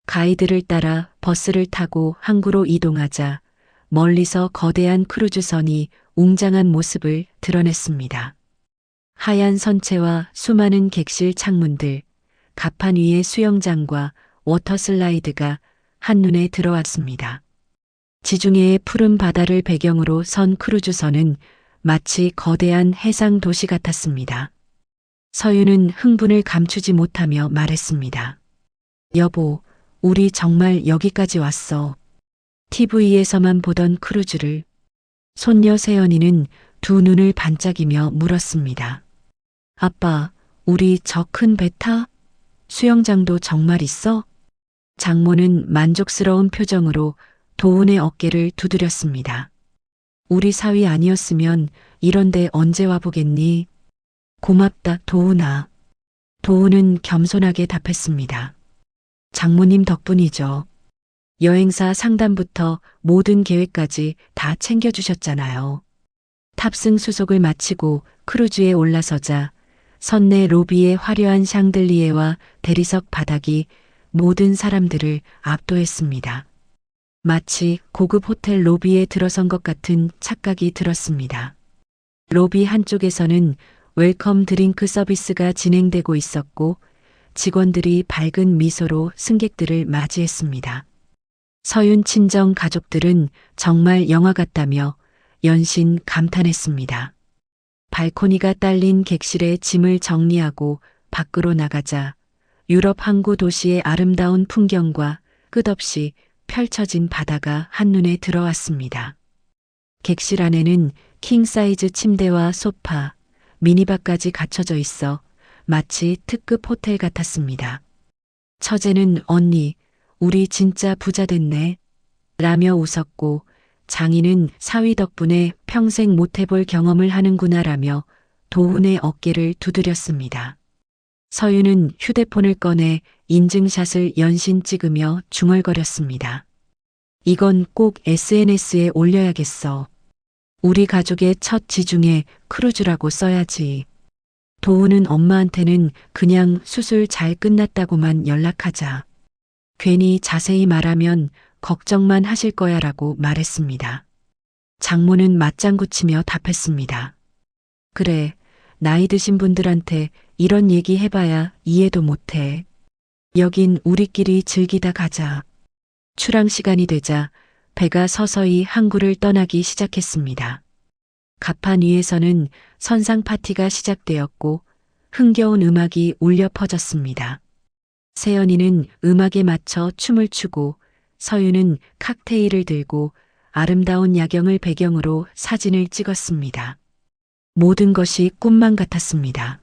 가이드를 따라 버스를 타고 항구로 이동하자 멀리서 거대한 크루즈선이 웅장한 모습을 드러냈습니다. 하얀 선체와 수많은 객실 창문들, 갑판 위의 수영장과 워터슬라이드가 한눈에 들어왔습니다. 지중해의 푸른 바다를 배경으로 선 크루즈선은 마치 거대한 해상 도시 같았습니다. 서윤은 흥분을 감추지 못하며 말했습니다. 여보, 우리 정말 여기까지 왔어. TV에서만 보던 크루즈를. 손녀 세연이는 두 눈을 반짝이며 물었습니다. 아빠, 우리 저 큰 배 타? 수영장도 정말 있어? 장모는 만족스러운 표정으로 도훈의 어깨를 두드렸습니다. 우리 사위 아니었으면 이런데 언제 와보겠니? 고맙다, 도훈아. 도훈은 겸손하게 답했습니다. 장모님 덕분이죠. 여행사 상담부터 모든 계획까지 다 챙겨주셨잖아요. 탑승 수속을 마치고 크루즈에 올라서자 선내 로비의 화려한 샹들리에와 대리석 바닥이 모든 사람들을 압도했습니다. 마치 고급 호텔 로비에 들어선 것 같은 착각이 들었습니다. 로비 한쪽에서는 웰컴 드링크 서비스가 진행되고 있었고 직원들이 밝은 미소로 승객들을 맞이했습니다. 서윤 친정 가족들은 정말 영화 같다며 연신 감탄했습니다. 발코니가 딸린 객실에 짐을 정리하고 밖으로 나가자 유럽 항구 도시의 아름다운 풍경과 끝없이 펼쳐진 바다가 한눈에 들어왔습니다. 객실 안에는 킹사이즈 침대와 소파, 미니바까지 갖춰져 있어 마치 특급 호텔 같았습니다. 처제는 언니, 우리 진짜 부자 됐네. 라며 웃었고 장인은 사위 덕분에 평생 못 해볼 경험을 하는구나라며 도훈의 어깨를 두드렸습니다. 서윤은 휴대폰을 꺼내 인증샷을 연신 찍으며 중얼거렸습니다. 이건 꼭 SNS에 올려야겠어. 우리 가족의 첫 지중해 크루즈라고 써야지. 도훈은 엄마한테는 그냥 수술 잘 끝났다고만 연락하자. 괜히 자세히 말하면 걱정만 하실 거야 라고 말했습니다. 장모는 맞장구 치며 답했습니다. 그래, 나이 드신 분들한테 이런 얘기 해봐야 이해도 못해. 여긴 우리끼리 즐기다 가자. 출항 시간이 되자 배가 서서히 항구를 떠나기 시작했습니다. 갑판 위에서는 선상 파티가 시작되었고 흥겨운 음악이 울려 퍼졌습니다. 세연이는 음악에 맞춰 춤을 추고 서윤은 칵테일을 들고 아름다운 야경을 배경으로 사진을 찍었습니다. 모든 것이 꿈만 같았습니다.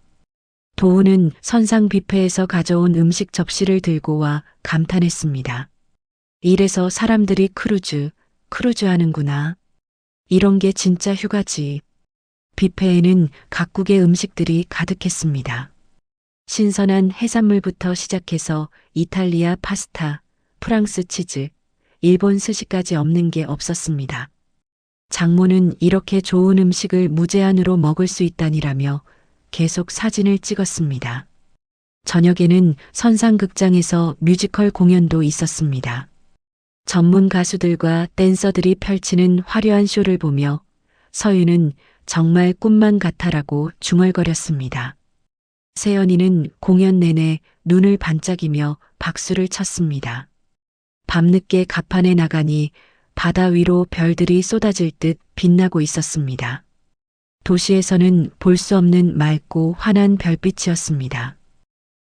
도훈은 선상 뷔페에서 가져온 음식 접시를 들고 와 감탄했습니다. 이래서 사람들이 크루즈 하는구나. 이런 게 진짜 휴가지. 뷔페에는 각국의 음식들이 가득했습니다. 신선한 해산물부터 시작해서 이탈리아 파스타, 프랑스 치즈, 일본 스시까지 없는 게 없었습니다. 장모는 이렇게 좋은 음식을 무제한으로 먹을 수 있다니라며 계속 사진을 찍었습니다. 저녁에는 선상극장에서 뮤지컬 공연도 있었습니다. 전문 가수들과 댄서들이 펼치는 화려한 쇼를 보며 서윤은 정말 꿈만 같아라고 중얼거렸습니다. 세연이는 공연 내내 눈을 반짝이며 박수를 쳤습니다. 밤늦게 갑판에 나가니 바다 위로 별들이 쏟아질 듯 빛나고 있었습니다. 도시에서는 볼 수 없는 맑고 환한 별빛이었습니다.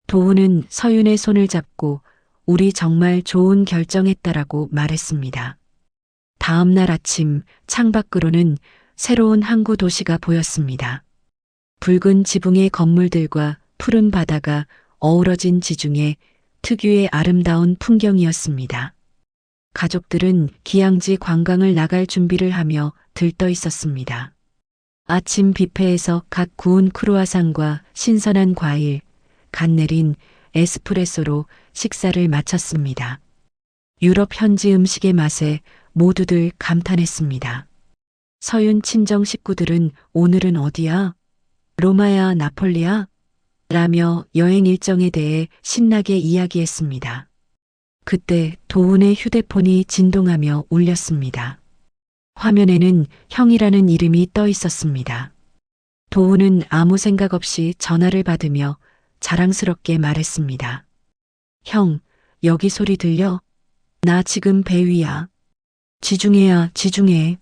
도훈은 서윤의 손을 잡고 우리 정말 좋은 결정했다라고 말했습니다. 다음 날 아침 창밖으로는 새로운 항구 도시가 보였습니다. 붉은 지붕의 건물들과 푸른 바다가 어우러진 지중해 특유의 아름다운 풍경이었습니다. 가족들은 기양지 관광을 나갈 준비를 하며 들떠 있었습니다. 아침 뷔페에서 갓 구운 크루아상과 신선한 과일, 갓 내린 에스프레소로 식사를 마쳤습니다. 유럽 현지 음식의 맛에 모두들 감탄했습니다. 서윤 친정 식구들은 오늘은 어디야? 로마야, 나폴리야? 라며 여행 일정에 대해 신나게 이야기했습니다. 그때 도훈의 휴대폰이 진동하며 울렸습니다. 화면에는 형이라는 이름이 떠 있었습니다. 도훈은 아무 생각 없이 전화를 받으며 자랑스럽게 말했습니다. 형, 여기 소리 들려? 나 지금 배 위야. 지중해야, 지중해.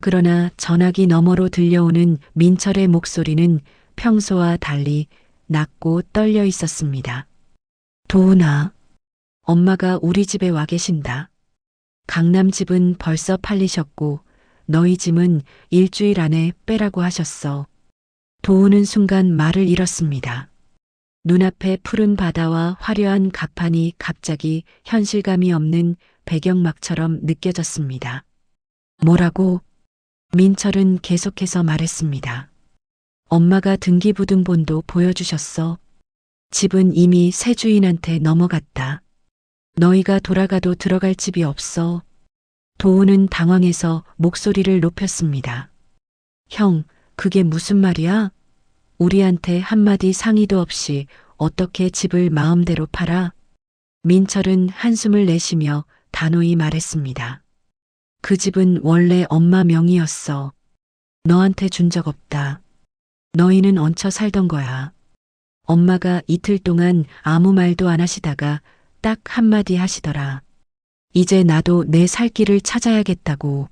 그러나 전화기 너머로 들려오는 민철의 목소리는 평소와 달리 낮고 떨려 있었습니다. 도훈아, 엄마가 우리 집에 와 계신다. 강남 집은 벌써 팔리셨고 너희 짐은 일주일 안에 빼라고 하셨어. 도훈은 순간 말을 잃었습니다. 눈앞에 푸른 바다와 화려한 갑판이 갑자기 현실감이 없는 배경막처럼 느껴졌습니다. 뭐라고? 민철은 계속해서 말했습니다. 엄마가 등기부등본도 보여주셨어. 집은 이미 새 주인한테 넘어갔다. 너희가 돌아가도 들어갈 집이 없어. 도훈은 당황해서 목소리를 높였습니다. 형, 그게 무슨 말이야? 우리한테 한마디 상의도 없이 어떻게 집을 마음대로 팔아? 민철은 한숨을 내쉬며 단호히 말했습니다. 그 집은 원래 엄마 명의였어. 너한테 준 적 없다. 너희는 얹혀 살던 거야. 엄마가 이틀 동안 아무 말도 안 하시다가 딱 한마디 하시더라. 이제 나도 내 살 길을 찾아야겠다고.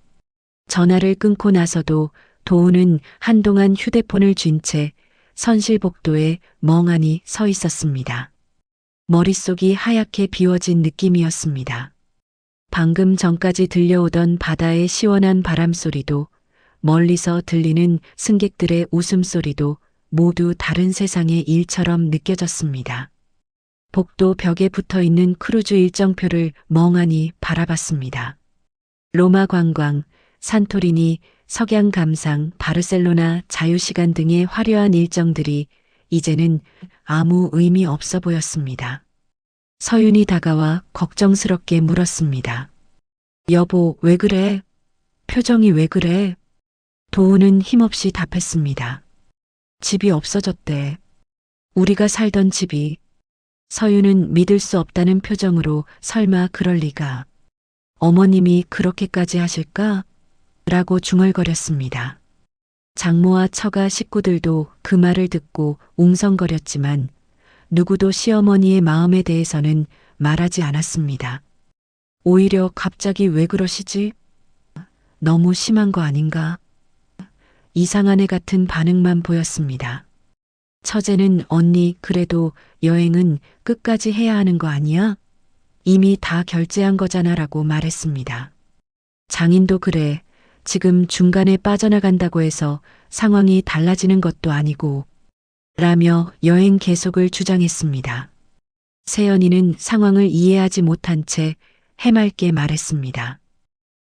전화를 끊고 나서도 도우는 한동안 휴대폰을 쥔 채 선실복도에 멍하니 서 있었습니다. 머릿속이 하얗게 비워진 느낌이었습니다. 방금 전까지 들려오던 바다의 시원한 바람소리도 멀리서 들리는 승객들의 웃음소리도 모두 다른 세상의 일처럼 느껴졌습니다. 복도 벽에 붙어 있는 크루즈 일정표를 멍하니 바라봤습니다. 로마 관광, 산토리니, 석양 감상, 바르셀로나 자유시간 등의 화려한 일정들이 이제는 아무 의미 없어 보였습니다. 서윤이 다가와 걱정스럽게 물었습니다. 여보, 왜 그래? 표정이 왜 그래? 도우는 힘없이 답했습니다. 집이 없어졌대. 우리가 살던 집이. 서윤은 믿을 수 없다는 표정으로 설마 그럴 리가. 어머님이 그렇게까지 하실까? 라고 중얼거렸습니다. 장모와 처가 식구들도 그 말을 듣고 웅성거렸지만 누구도 시어머니의 마음에 대해서는 말하지 않았습니다. 오히려 갑자기 왜 그러시지? 너무 심한 거 아닌가? 이상한 애 같은 반응만 보였습니다. 처제는 언니 그래도 여행은 끝까지 해야 하는 거 아니야? 이미 다 결제한 거잖아 라고 말했습니다. 장인도 그래. 지금 중간에 빠져나간다고 해서 상황이 달라지는 것도 아니고 라며 여행 계속을 주장했습니다. 세연이는 상황을 이해하지 못한 채 해맑게 말했습니다.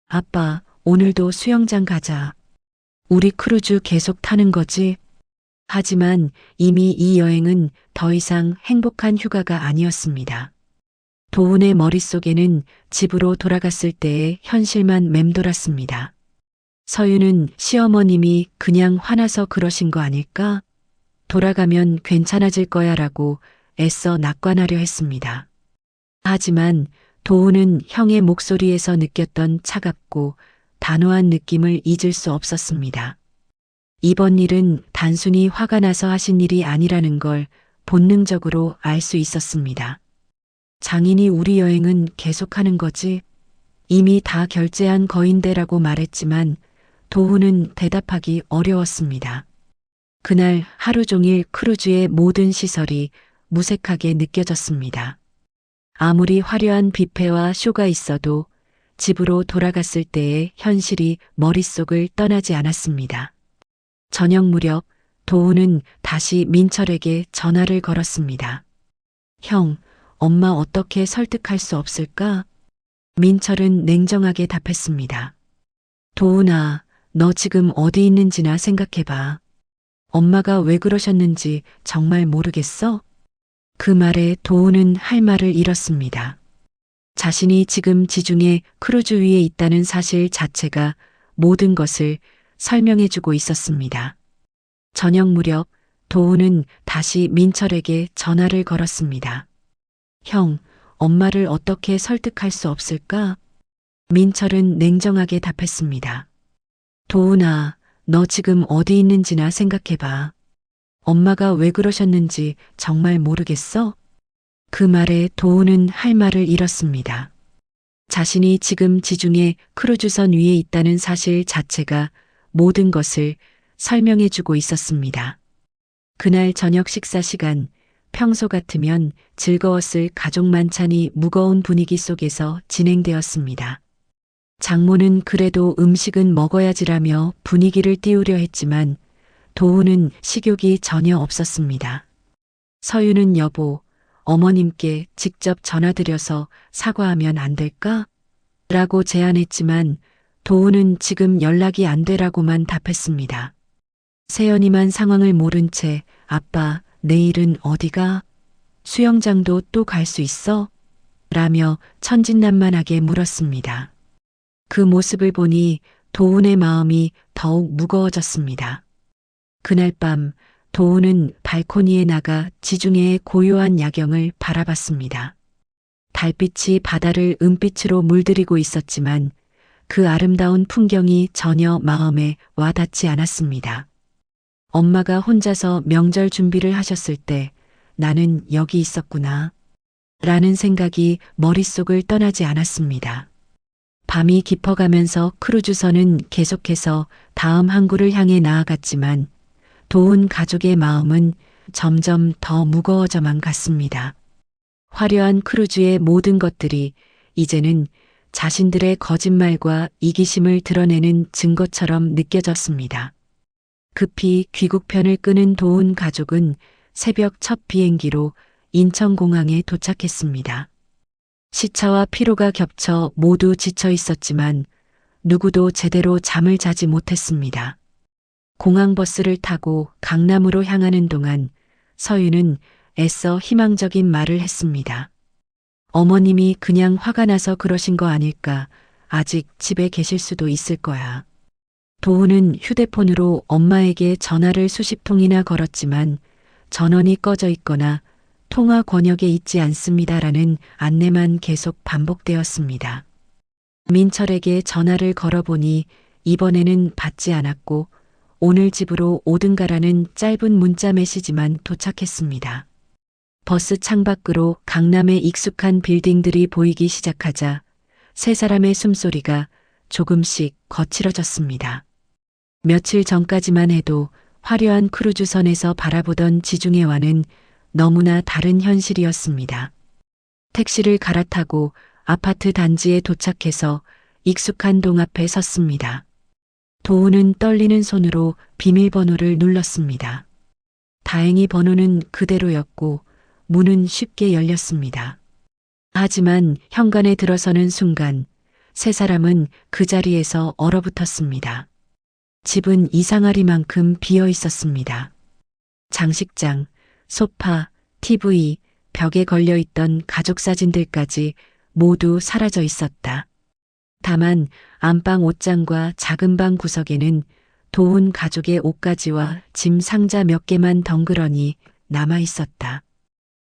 아빠, 오늘도 수영장 가자. 우리 크루즈 계속 타는 거지? 하지만 이미 이 여행은 더 이상 행복한 휴가가 아니었습니다. 도훈의 머릿속에는 집으로 돌아갔을 때의 현실만 맴돌았습니다. 서윤은 시어머님이 그냥 화나서 그러신 거 아닐까? 돌아가면 괜찮아질 거야 라고 애써 낙관하려 했습니다. 하지만 도훈은 형의 목소리에서 느꼈던 차갑고 단호한 느낌을 잊을 수 없었습니다. 이번 일은 단순히 화가 나서 하신 일이 아니라는 걸 본능적으로 알 수 있었습니다. 장인이 우리 여행은 계속하는 거지? 이미 다 결제한 거인데라고 말했지만 도훈은 대답하기 어려웠습니다. 그날 하루 종일 크루즈의 모든 시설이 무색하게 느껴졌습니다. 아무리 화려한 뷔페와 쇼가 있어도 집으로 돌아갔을 때의 현실이 머릿속을 떠나지 않았습니다. 저녁 무렵 도훈은 다시 민철에게 전화를 걸었습니다. 형, 엄마 어떻게 설득할 수 없을까? 민철은 냉정하게 답했습니다. 도훈아, 너 지금 어디 있는지나 생각해봐. 엄마가 왜 그러셨는지 정말 모르겠어? 그 말에 도훈은 할 말을 잃었습니다. 자신이 지금 지중해 크루즈 위에 있다는 사실 자체가 모든 것을 설명해주고 있었습니다. 저녁 무렵 도훈은 다시 민철에게 전화를 걸었습니다. 형, 엄마를 어떻게 설득할 수 없을까? 민철은 냉정하게 답했습니다. 도훈아, 너 지금 어디 있는지나 생각해봐. 엄마가 왜 그러셨는지 정말 모르겠어? 그 말에 도훈은 할 말을 잃었습니다. 자신이 지금 지중해 크루즈선 위에 있다는 사실 자체가 모든 것을 설명해주고 있었습니다. 그날 저녁 식사 시간, 평소 같으면 즐거웠을 가족 만찬이 무거운 분위기 속에서 진행되었습니다. 장모는 그래도 음식은 먹어야지라며 분위기를 띄우려 했지만 도훈은 식욕이 전혀 없었습니다. 서윤은 여보, 어머님께 직접 전화드려서 사과하면 안 될까? 라고 제안했지만 도훈은 지금 연락이 안 되라고만 답했습니다. 세연이만 상황을 모른 채 아빠, 내일은 어디가? 수영장도 또 갈 수 있어? 라며 천진난만하게 물었습니다. 그 모습을 보니 도훈의 마음이 더욱 무거워졌습니다. 그날 밤 도훈은 발코니에 나가 지중해의 고요한 야경을 바라봤습니다. 달빛이 바다를 은빛으로 물들이고 있었지만 그 아름다운 풍경이 전혀 마음에 와닿지 않았습니다. 엄마가 혼자서 명절 준비를 하셨을 때 나는 여기 있었구나 라는 생각이 머릿속을 떠나지 않았습니다. 밤이 깊어가면서 크루즈선은 계속해서 다음 항구를 향해 나아갔지만 도훈 가족의 마음은 점점 더 무거워져만 갔습니다. 화려한 크루즈의 모든 것들이 이제는 자신들의 거짓말과 이기심을 드러내는 증거처럼 느껴졌습니다. 급히 귀국편을 끄는 도훈 가족은 새벽 첫 비행기로 인천공항에 도착했습니다. 시차와 피로가 겹쳐 모두 지쳐 있었지만 누구도 제대로 잠을 자지 못했습니다. 공항버스를 타고 강남으로 향하는 동안 서윤은 애써 희망적인 말을 했습니다. 어머님이 그냥 화가 나서 그러신 거 아닐까. 아직 집에 계실 수도 있을 거야. 도훈은 휴대폰으로 엄마에게 전화를 수십 통이나 걸었지만 전원이 꺼져 있거나 통화 권역에 있지 않습니다라는 안내만 계속 반복되었습니다. 민철에게 전화를 걸어보니 이번에는 받지 않았고 오늘 집으로 오든가라는 짧은 문자 메시지만 도착했습니다. 버스 창밖으로 강남의 익숙한 빌딩들이 보이기 시작하자 세 사람의 숨소리가 조금씩 거칠어졌습니다. 며칠 전까지만 해도 화려한 크루즈선에서 바라보던 지중해와는 너무나 다른 현실이었습니다. 택시를 갈아타고 아파트 단지에 도착해서 익숙한 동 앞에 섰습니다. 도훈은 떨리는 손으로 비밀번호를 눌렀습니다. 다행히 번호는 그대로였고 문은 쉽게 열렸습니다. 하지만 현관에 들어서는 순간 세 사람은 그 자리에서 얼어붙었습니다. 집은 이상하리만큼 비어 있었습니다. 장식장, 소파, TV, 벽에 걸려있던 가족 사진들까지 모두 사라져 있었다. 다만 안방 옷장과 작은 방 구석에는 도훈 가족의 옷가지와 짐 상자 몇 개만 덩그러니 남아 있었다.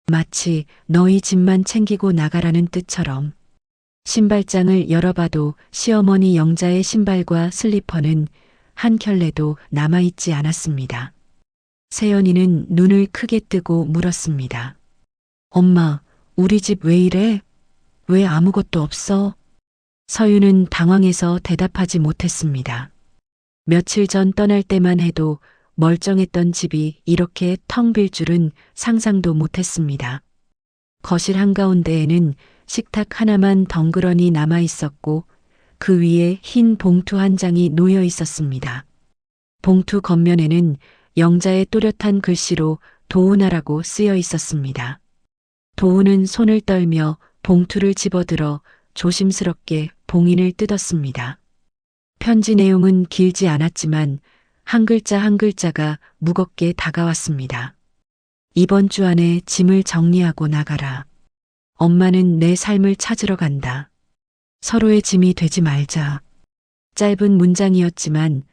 마치 너희 집만 챙기고 나가라는 뜻처럼. 신발장을 열어봐도 시어머니 영자의 신발과 슬리퍼는 한 켤레도 남아있지 않았습니다. 세연이는 눈을 크게 뜨고 물었습니다. 엄마, 우리 집 왜 이래? 왜 아무것도 없어? 서윤은 당황해서 대답하지 못했습니다. 며칠 전 떠날 때만 해도 멀쩡했던 집이 이렇게 텅 빌 줄은 상상도 못했습니다. 거실 한가운데에는 식탁 하나만 덩그러니 남아 있었고 그 위에 흰 봉투 한 장이 놓여 있었습니다. 봉투 겉면에는 영자의 또렷한 글씨로 도훈아라고 쓰여 있었습니다. 도훈은 손을 떨며 봉투를 집어들어 조심스럽게 봉인을 뜯었습니다. 편지 내용은 길지 않았지만 한 글자 한 글자가 무겁게 다가왔습니다. 이번 주 안에 짐을 정리하고 나가라. 엄마는 내 삶을 찾으러 간다. 서로의 짐이 되지 말자. 짧은 문장이었지만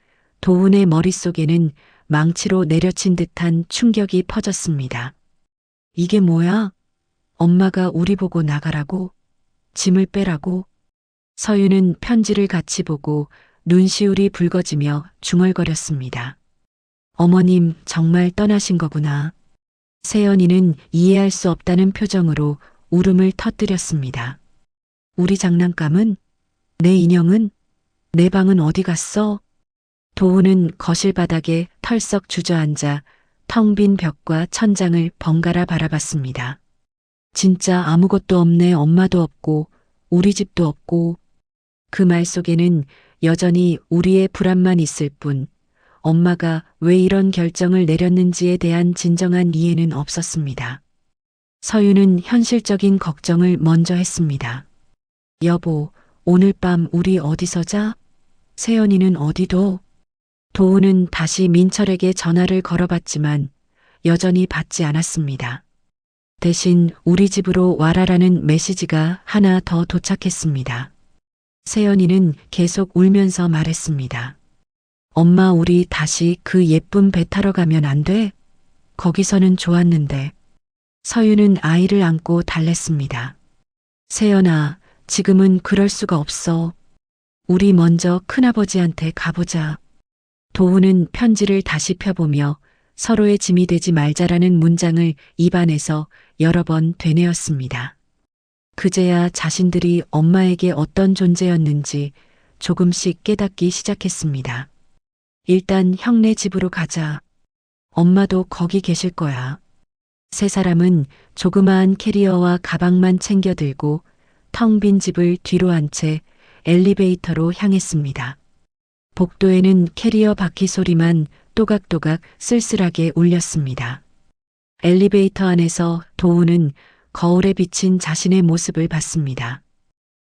도훈의 머릿속에는 망치로 내려친 듯한 충격이 퍼졌습니다. 이게 뭐야? 엄마가 우리 보고 나가라고? 짐을 빼라고? 서윤은 편지를 같이 보고 눈시울이 붉어지며 중얼거렸습니다. 어머님 정말 떠나신 거구나. 세연이는 이해할 수 없다는 표정으로 울음을 터뜨렸습니다. 우리 장난감은? 내 인형은? 내 방은 어디 갔어? 도훈은 거실 바닥에 털썩 주저앉아 텅 빈 벽과 천장을 번갈아 바라봤습니다. 진짜 아무것도 없네. 엄마도 없고 우리 집도 없고. 그 말 속에는 여전히 우리의 불안만 있을 뿐 엄마가 왜 이런 결정을 내렸는지에 대한 진정한 이해는 없었습니다. 서윤은 현실적인 걱정을 먼저 했습니다. 여보, 오늘 밤 우리 어디서 자? 세연이는 어디도? 도훈은 다시 민철에게 전화를 걸어봤지만 여전히 받지 않았습니다. 대신 우리 집으로 와라라는 메시지가 하나 더 도착했습니다. 세연이는 계속 울면서 말했습니다. 엄마, 우리 다시 그 예쁜 배 타러 가면 안 돼? 거기서는 좋았는데. 서윤은 아이를 안고 달랬습니다. 세연아, 지금은 그럴 수가 없어. 우리 먼저 큰아버지한테 가보자. 도훈은 편지를 다시 펴보며 서로의 짐이 되지 말자라는 문장을 입안에서 여러 번 되뇌었습니다. 그제야 자신들이 엄마에게 어떤 존재였는지 조금씩 깨닫기 시작했습니다. 일단 형네 집으로 가자. 엄마도 거기 계실 거야. 세 사람은 조그마한 캐리어와 가방만 챙겨 들고 텅 빈 집을 뒤로 한 채 엘리베이터로 향했습니다. 복도에는 캐리어 바퀴 소리만 또각또각 쓸쓸하게 울렸습니다. 엘리베이터 안에서 도훈은 거울에 비친 자신의 모습을 봤습니다.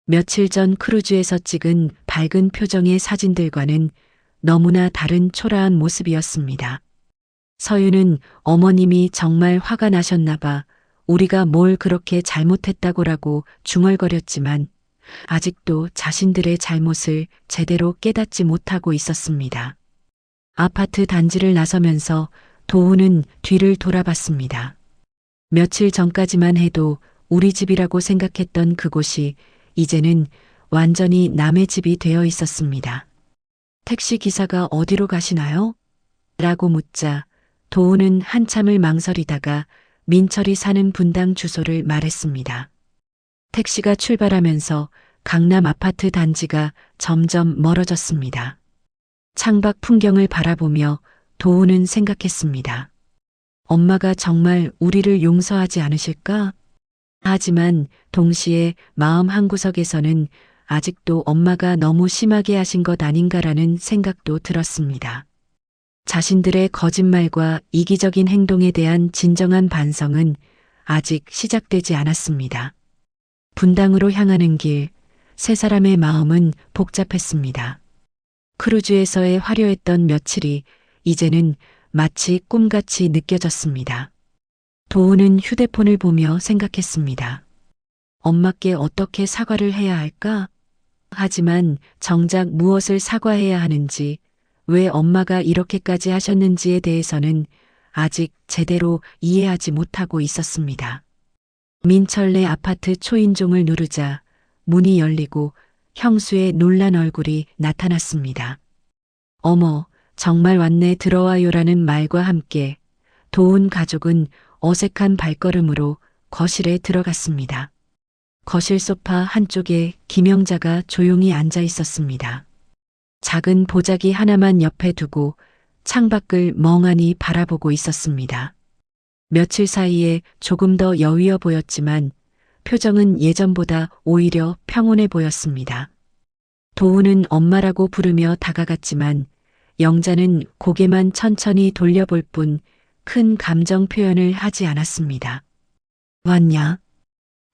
며칠 전 크루즈에서 찍은 밝은 표정의 사진들과는 너무나 다른 초라한 모습이었습니다. 서유는 어머님이 정말 화가 나셨나 봐 우리가 뭘 그렇게 잘못했다고라고 중얼거렸지만 아직도 자신들의 잘못을 제대로 깨닫지 못하고 있었습니다. 아파트 단지를 나서면서 도훈은 뒤를 돌아봤습니다. 며칠 전까지만 해도 우리 집이라고 생각했던 그곳이 이제는 완전히 남의 집이 되어 있었습니다. 택시 기사가 어디로 가시나요? 라고 묻자 도훈은 한참을 망설이다가 민철이 사는 분당 주소를 말했습니다. 택시가 출발하면서 강남 아파트 단지가 점점 멀어졌습니다. 창밖 풍경을 바라보며 도훈은 생각했습니다. 엄마가 정말 우리를 용서하지 않으실까? 하지만 동시에 마음 한구석에서는 아직도 엄마가 너무 심하게 하신 것 아닌가라는 생각도 들었습니다. 자신들의 거짓말과 이기적인 행동에 대한 진정한 반성은 아직 시작되지 않았습니다. 분당으로 향하는 길, 세 사람의 마음은 복잡했습니다. 크루즈에서의 화려했던 며칠이 이제는 마치 꿈같이 느껴졌습니다. 도훈은 휴대폰을 보며 생각했습니다. 엄마께 어떻게 사과를 해야 할까? 하지만 정작 무엇을 사과해야 하는지, 왜 엄마가 이렇게까지 하셨는지에 대해서는 아직 제대로 이해하지 못하고 있었습니다. 민철네 아파트 초인종을 누르자 문이 열리고 형수의 놀란 얼굴이 나타났습니다. 어머, 정말 왔네 들어와요라는 말과 함께 도훈 가족은 어색한 발걸음으로 거실에 들어갔습니다. 거실 소파 한쪽에 김영자가 조용히 앉아 있었습니다. 작은 보자기 하나만 옆에 두고 창밖을 멍하니 바라보고 있었습니다. 며칠 사이에 조금 더 여위어 보였지만 표정은 예전보다 오히려 평온해 보였습니다. 도훈은 엄마라고 부르며 다가갔지만 영자는 고개만 천천히 돌려볼 뿐 큰 감정 표현을 하지 않았습니다. 왔냐?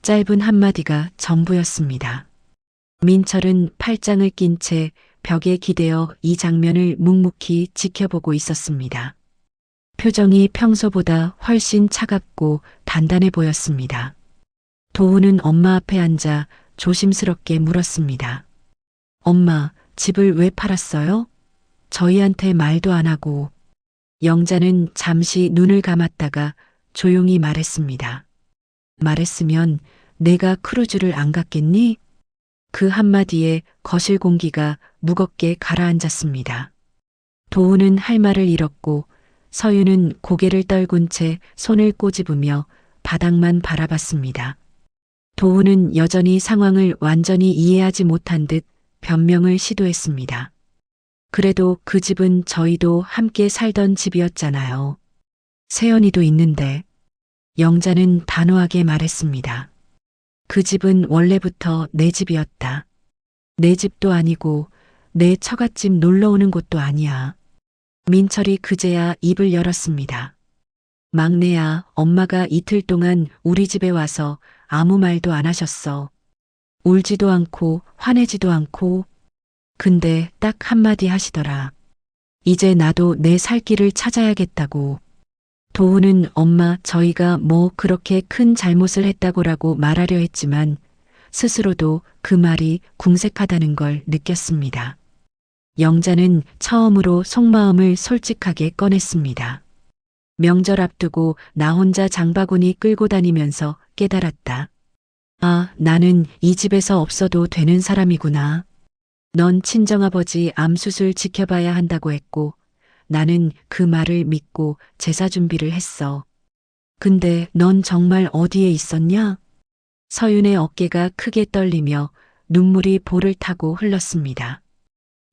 짧은 한마디가 전부였습니다. 민철은 팔짱을 낀 채 벽에 기대어 이 장면을 묵묵히 지켜보고 있었습니다. 표정이 평소보다 훨씬 차갑고 단단해 보였습니다. 도훈은 엄마 앞에 앉아 조심스럽게 물었습니다. 엄마, 집을 왜 팔았어요? 저희한테 말도 안 하고. 영자는 잠시 눈을 감았다가 조용히 말했습니다. 말했으면 내가 크루즈를 안 갔겠니? 그 한마디에 거실 공기가 무겁게 가라앉았습니다. 도훈은 할 말을 잃었고 서유는 고개를 떨군 채 손을 꼬집으며 바닥만 바라봤습니다. 도훈은 여전히 상황을 완전히 이해하지 못한 듯 변명을 시도했습니다. 그래도 그 집은 저희도 함께 살던 집이었잖아요. 세연이도 있는데. 영자는 단호하게 말했습니다. 그 집은 원래부터 내 집이었다. 내 집도 아니고 내 처갓집 놀러 오는 곳도 아니야. 민철이 그제야 입을 열었습니다. 막내야, 엄마가 이틀 동안 우리 집에 와서 아무 말도 안 하셨어. 울지도 않고 화내지도 않고. 근데 딱 한마디 하시더라. 이제 나도 내 살 길을 찾아야겠다고. 도훈은 엄마, 저희가 뭐 그렇게 큰 잘못을 했다고라고 말하려 했지만 스스로도 그 말이 궁색하다는 걸 느꼈습니다. 영자는 처음으로 속마음을 솔직하게 꺼냈습니다. 명절 앞두고 나 혼자 장바구니 끌고 다니면서 깨달았다. 아, 나는 이 집에서 없어도 되는 사람이구나. 넌 친정아버지 암수술 지켜봐야 한다고 했고, 나는 그 말을 믿고 제사 준비를 했어. 근데 넌 정말 어디에 있었냐? 서윤의 어깨가 크게 떨리며 눈물이 볼을 타고 흘렀습니다.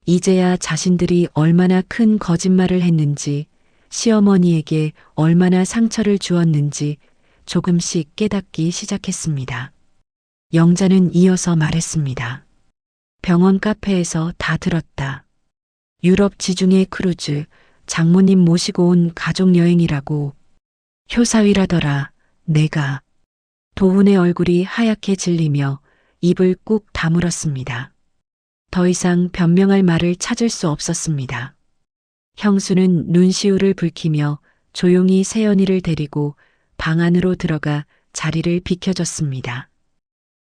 이제야 자신들이 얼마나 큰 거짓말을 했는지, 시어머니에게 얼마나 상처를 주었는지 조금씩 깨닫기 시작했습니다. 영자는 이어서 말했습니다. 병원 카페에서 다 들었다. 유럽 지중해 크루즈, 장모님 모시고 온 가족여행이라고. 효사위라더라, 내가. 도훈의 얼굴이 하얗게 질리며 입을 꾹 다물었습니다. 더 이상 변명할 말을 찾을 수 없었습니다. 형수는 눈시울을 붉히며 조용히 세연이를 데리고 방 안으로 들어가 자리를 비켜줬습니다.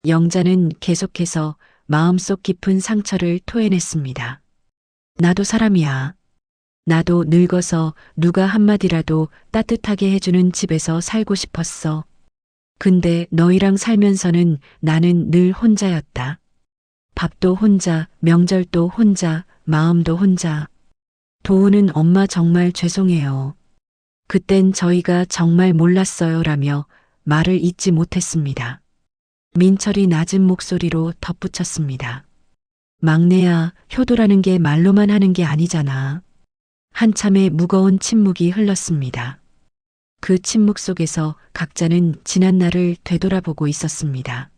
영자는 계속해서 마음속 깊은 상처를 토해냈습니다. 나도 사람이야. 나도 늙어서 누가 한마디라도 따뜻하게 해주는 집에서 살고 싶었어. 근데 너희랑 살면서는 나는 늘 혼자였다. 밥도 혼자, 명절도 혼자, 마음도 혼자. 도우는 엄마 정말 죄송해요. 그땐 저희가 정말 몰랐어요 라며 말을 잇지 못했습니다. 민철이 낮은 목소리로 덧붙였습니다. 막내야, 효도라는 게 말로만 하는 게 아니잖아. 한참의 무거운 침묵이 흘렀습니다. 그 침묵 속에서 각자는 지난 날을 되돌아보고 있었습니다.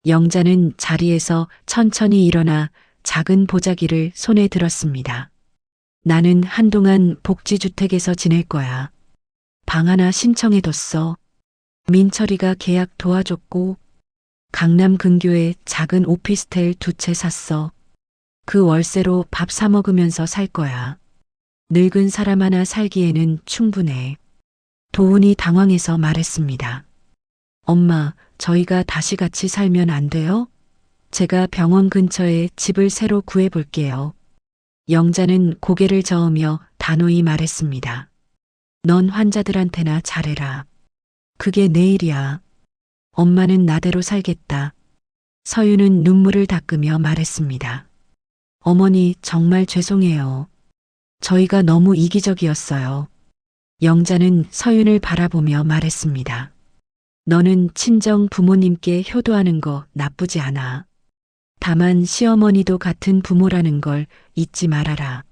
영자는 자리에서 천천히 일어나 작은 보자기를 손에 들었습니다. 나는 한동안 복지주택에서 지낼 거야. 방 하나 신청해뒀어. 민철이가 계약 도와줬고 강남 근교에 작은 오피스텔 2채 샀어. 그 월세로 밥 사 먹으면서 살 거야. 늙은 사람 하나 살기에는 충분해. 도훈이 당황해서 말했습니다. 엄마, 저희가 다시 같이 살면 안 돼요? 제가 병원 근처에 집을 새로 구해볼게요. 영자는 고개를 저으며 단호히 말했습니다. 넌 환자들한테나 잘해라. 그게 내 일이야. 엄마는 나대로 살겠다. 서윤은 눈물을 닦으며 말했습니다. 어머니, 정말 죄송해요. 저희가 너무 이기적이었어요. 영자는 서윤을 바라보며 말했습니다. 너는 친정 부모님께 효도하는 거 나쁘지 않아. 다만 시어머니도 같은 부모라는 걸 잊지 말아라.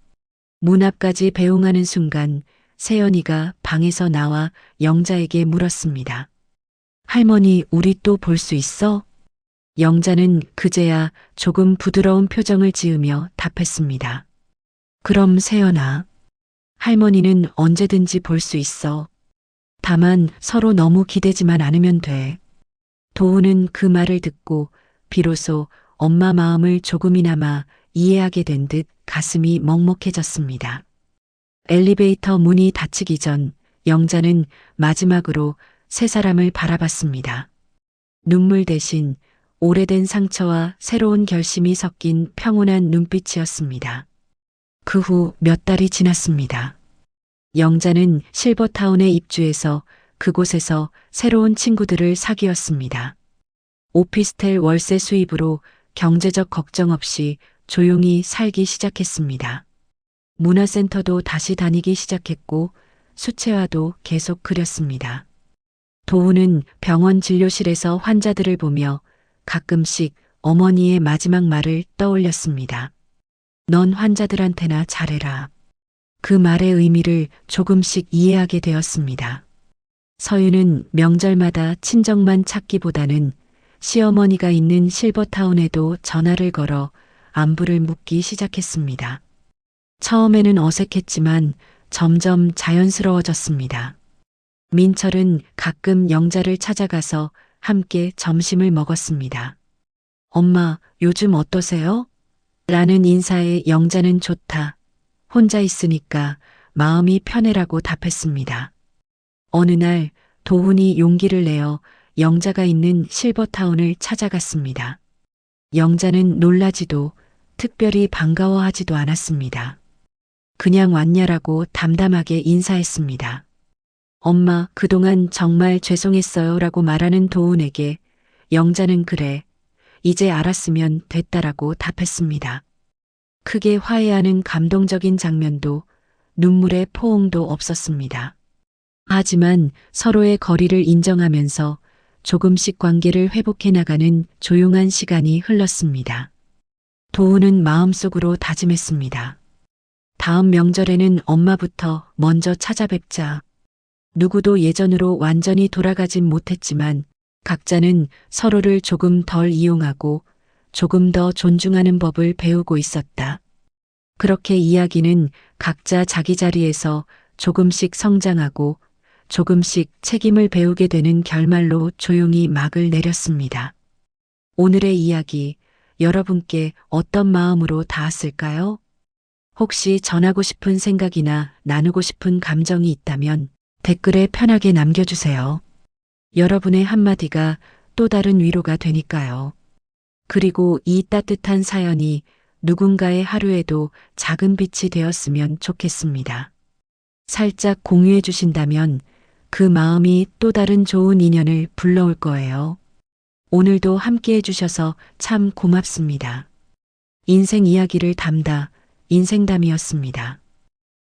문 앞까지 배웅하는 순간 세연이가 방에서 나와 영자에게 물었습니다. 할머니, 우리 또 볼 수 있어? 영자는 그제야 조금 부드러운 표정을 지으며 답했습니다. 그럼 세연아, 할머니는 언제든지 볼 수 있어. 다만 서로 너무 기대지만 않으면 돼. 도훈은 그 말을 듣고 비로소 엄마 마음을 조금이나마 이해하게 된 듯 가슴이 먹먹해졌습니다. 엘리베이터 문이 닫히기 전 영자는 마지막으로 세 사람을 바라봤습니다. 눈물 대신 오래된 상처와 새로운 결심이 섞인 평온한 눈빛이었습니다. 그 후 몇 달이 지났습니다. 영자는 실버타운에 입주해서 그곳에서 새로운 친구들을 사귀었습니다. 오피스텔 월세 수입으로 경제적 걱정 없이 조용히 살기 시작했습니다. 문화센터도 다시 다니기 시작했고 수채화도 계속 그렸습니다. 도훈은 병원 진료실에서 환자들을 보며 가끔씩 어머니의 마지막 말을 떠올렸습니다. 넌 환자들한테나 잘해라. 그 말의 의미를 조금씩 이해하게 되었습니다. 서윤은 명절마다 친정만 찾기보다는 시어머니가 있는 실버타운에도 전화를 걸어 안부를 묻기 시작했습니다. 처음에는 어색했지만 점점 자연스러워졌습니다. 민철은 가끔 영자를 찾아가서 함께 점심을 먹었습니다. 엄마, 요즘 어떠세요? 라는 인사에 영자는 좋다. 혼자 있으니까 마음이 편해라고 답했습니다. 어느 날 도훈이 용기를 내어 영자가 있는 실버타운을 찾아갔습니다. 영자는 놀라지도 특별히 반가워하지도 않았습니다. 그냥 왔냐라고 담담하게 인사했습니다. 엄마, 그동안 정말 죄송했어요 라고 말하는 도훈에게 영자는 그래. 이제 알았으면 됐다라고 답했습니다. 크게 화해하는 감동적인 장면도 눈물의 포옹도 없었습니다. 하지만 서로의 거리를 인정하면서 조금씩 관계를 회복해 나가는 조용한 시간이 흘렀습니다. 도우는 마음속으로 다짐했습니다. 다음 명절에는 엄마부터 먼저 찾아뵙자. 누구도 예전으로 완전히 돌아가진 못했지만 각자는 서로를 조금 덜 이용하고 조금 더 존중하는 법을 배우고 있었다. 그렇게 이야기는 각자 자기 자리에서 조금씩 성장하고 조금씩 책임을 배우게 되는 결말로 조용히 막을 내렸습니다. 오늘의 이야기, 여러분께 어떤 마음으로 닿았을까요? 혹시 전하고 싶은 생각이나 나누고 싶은 감정이 있다면 댓글에 편하게 남겨주세요. 여러분의 한마디가 또 다른 위로가 되니까요. 그리고 이 따뜻한 사연이 누군가의 하루에도 작은 빛이 되었으면 좋겠습니다. 살짝 공유해 주신다면 그 마음이 또 다른 좋은 인연을 불러올 거예요. 오늘도 함께 해주셔서 참 고맙습니다. 인생 이야기를 담다 인생담이었습니다.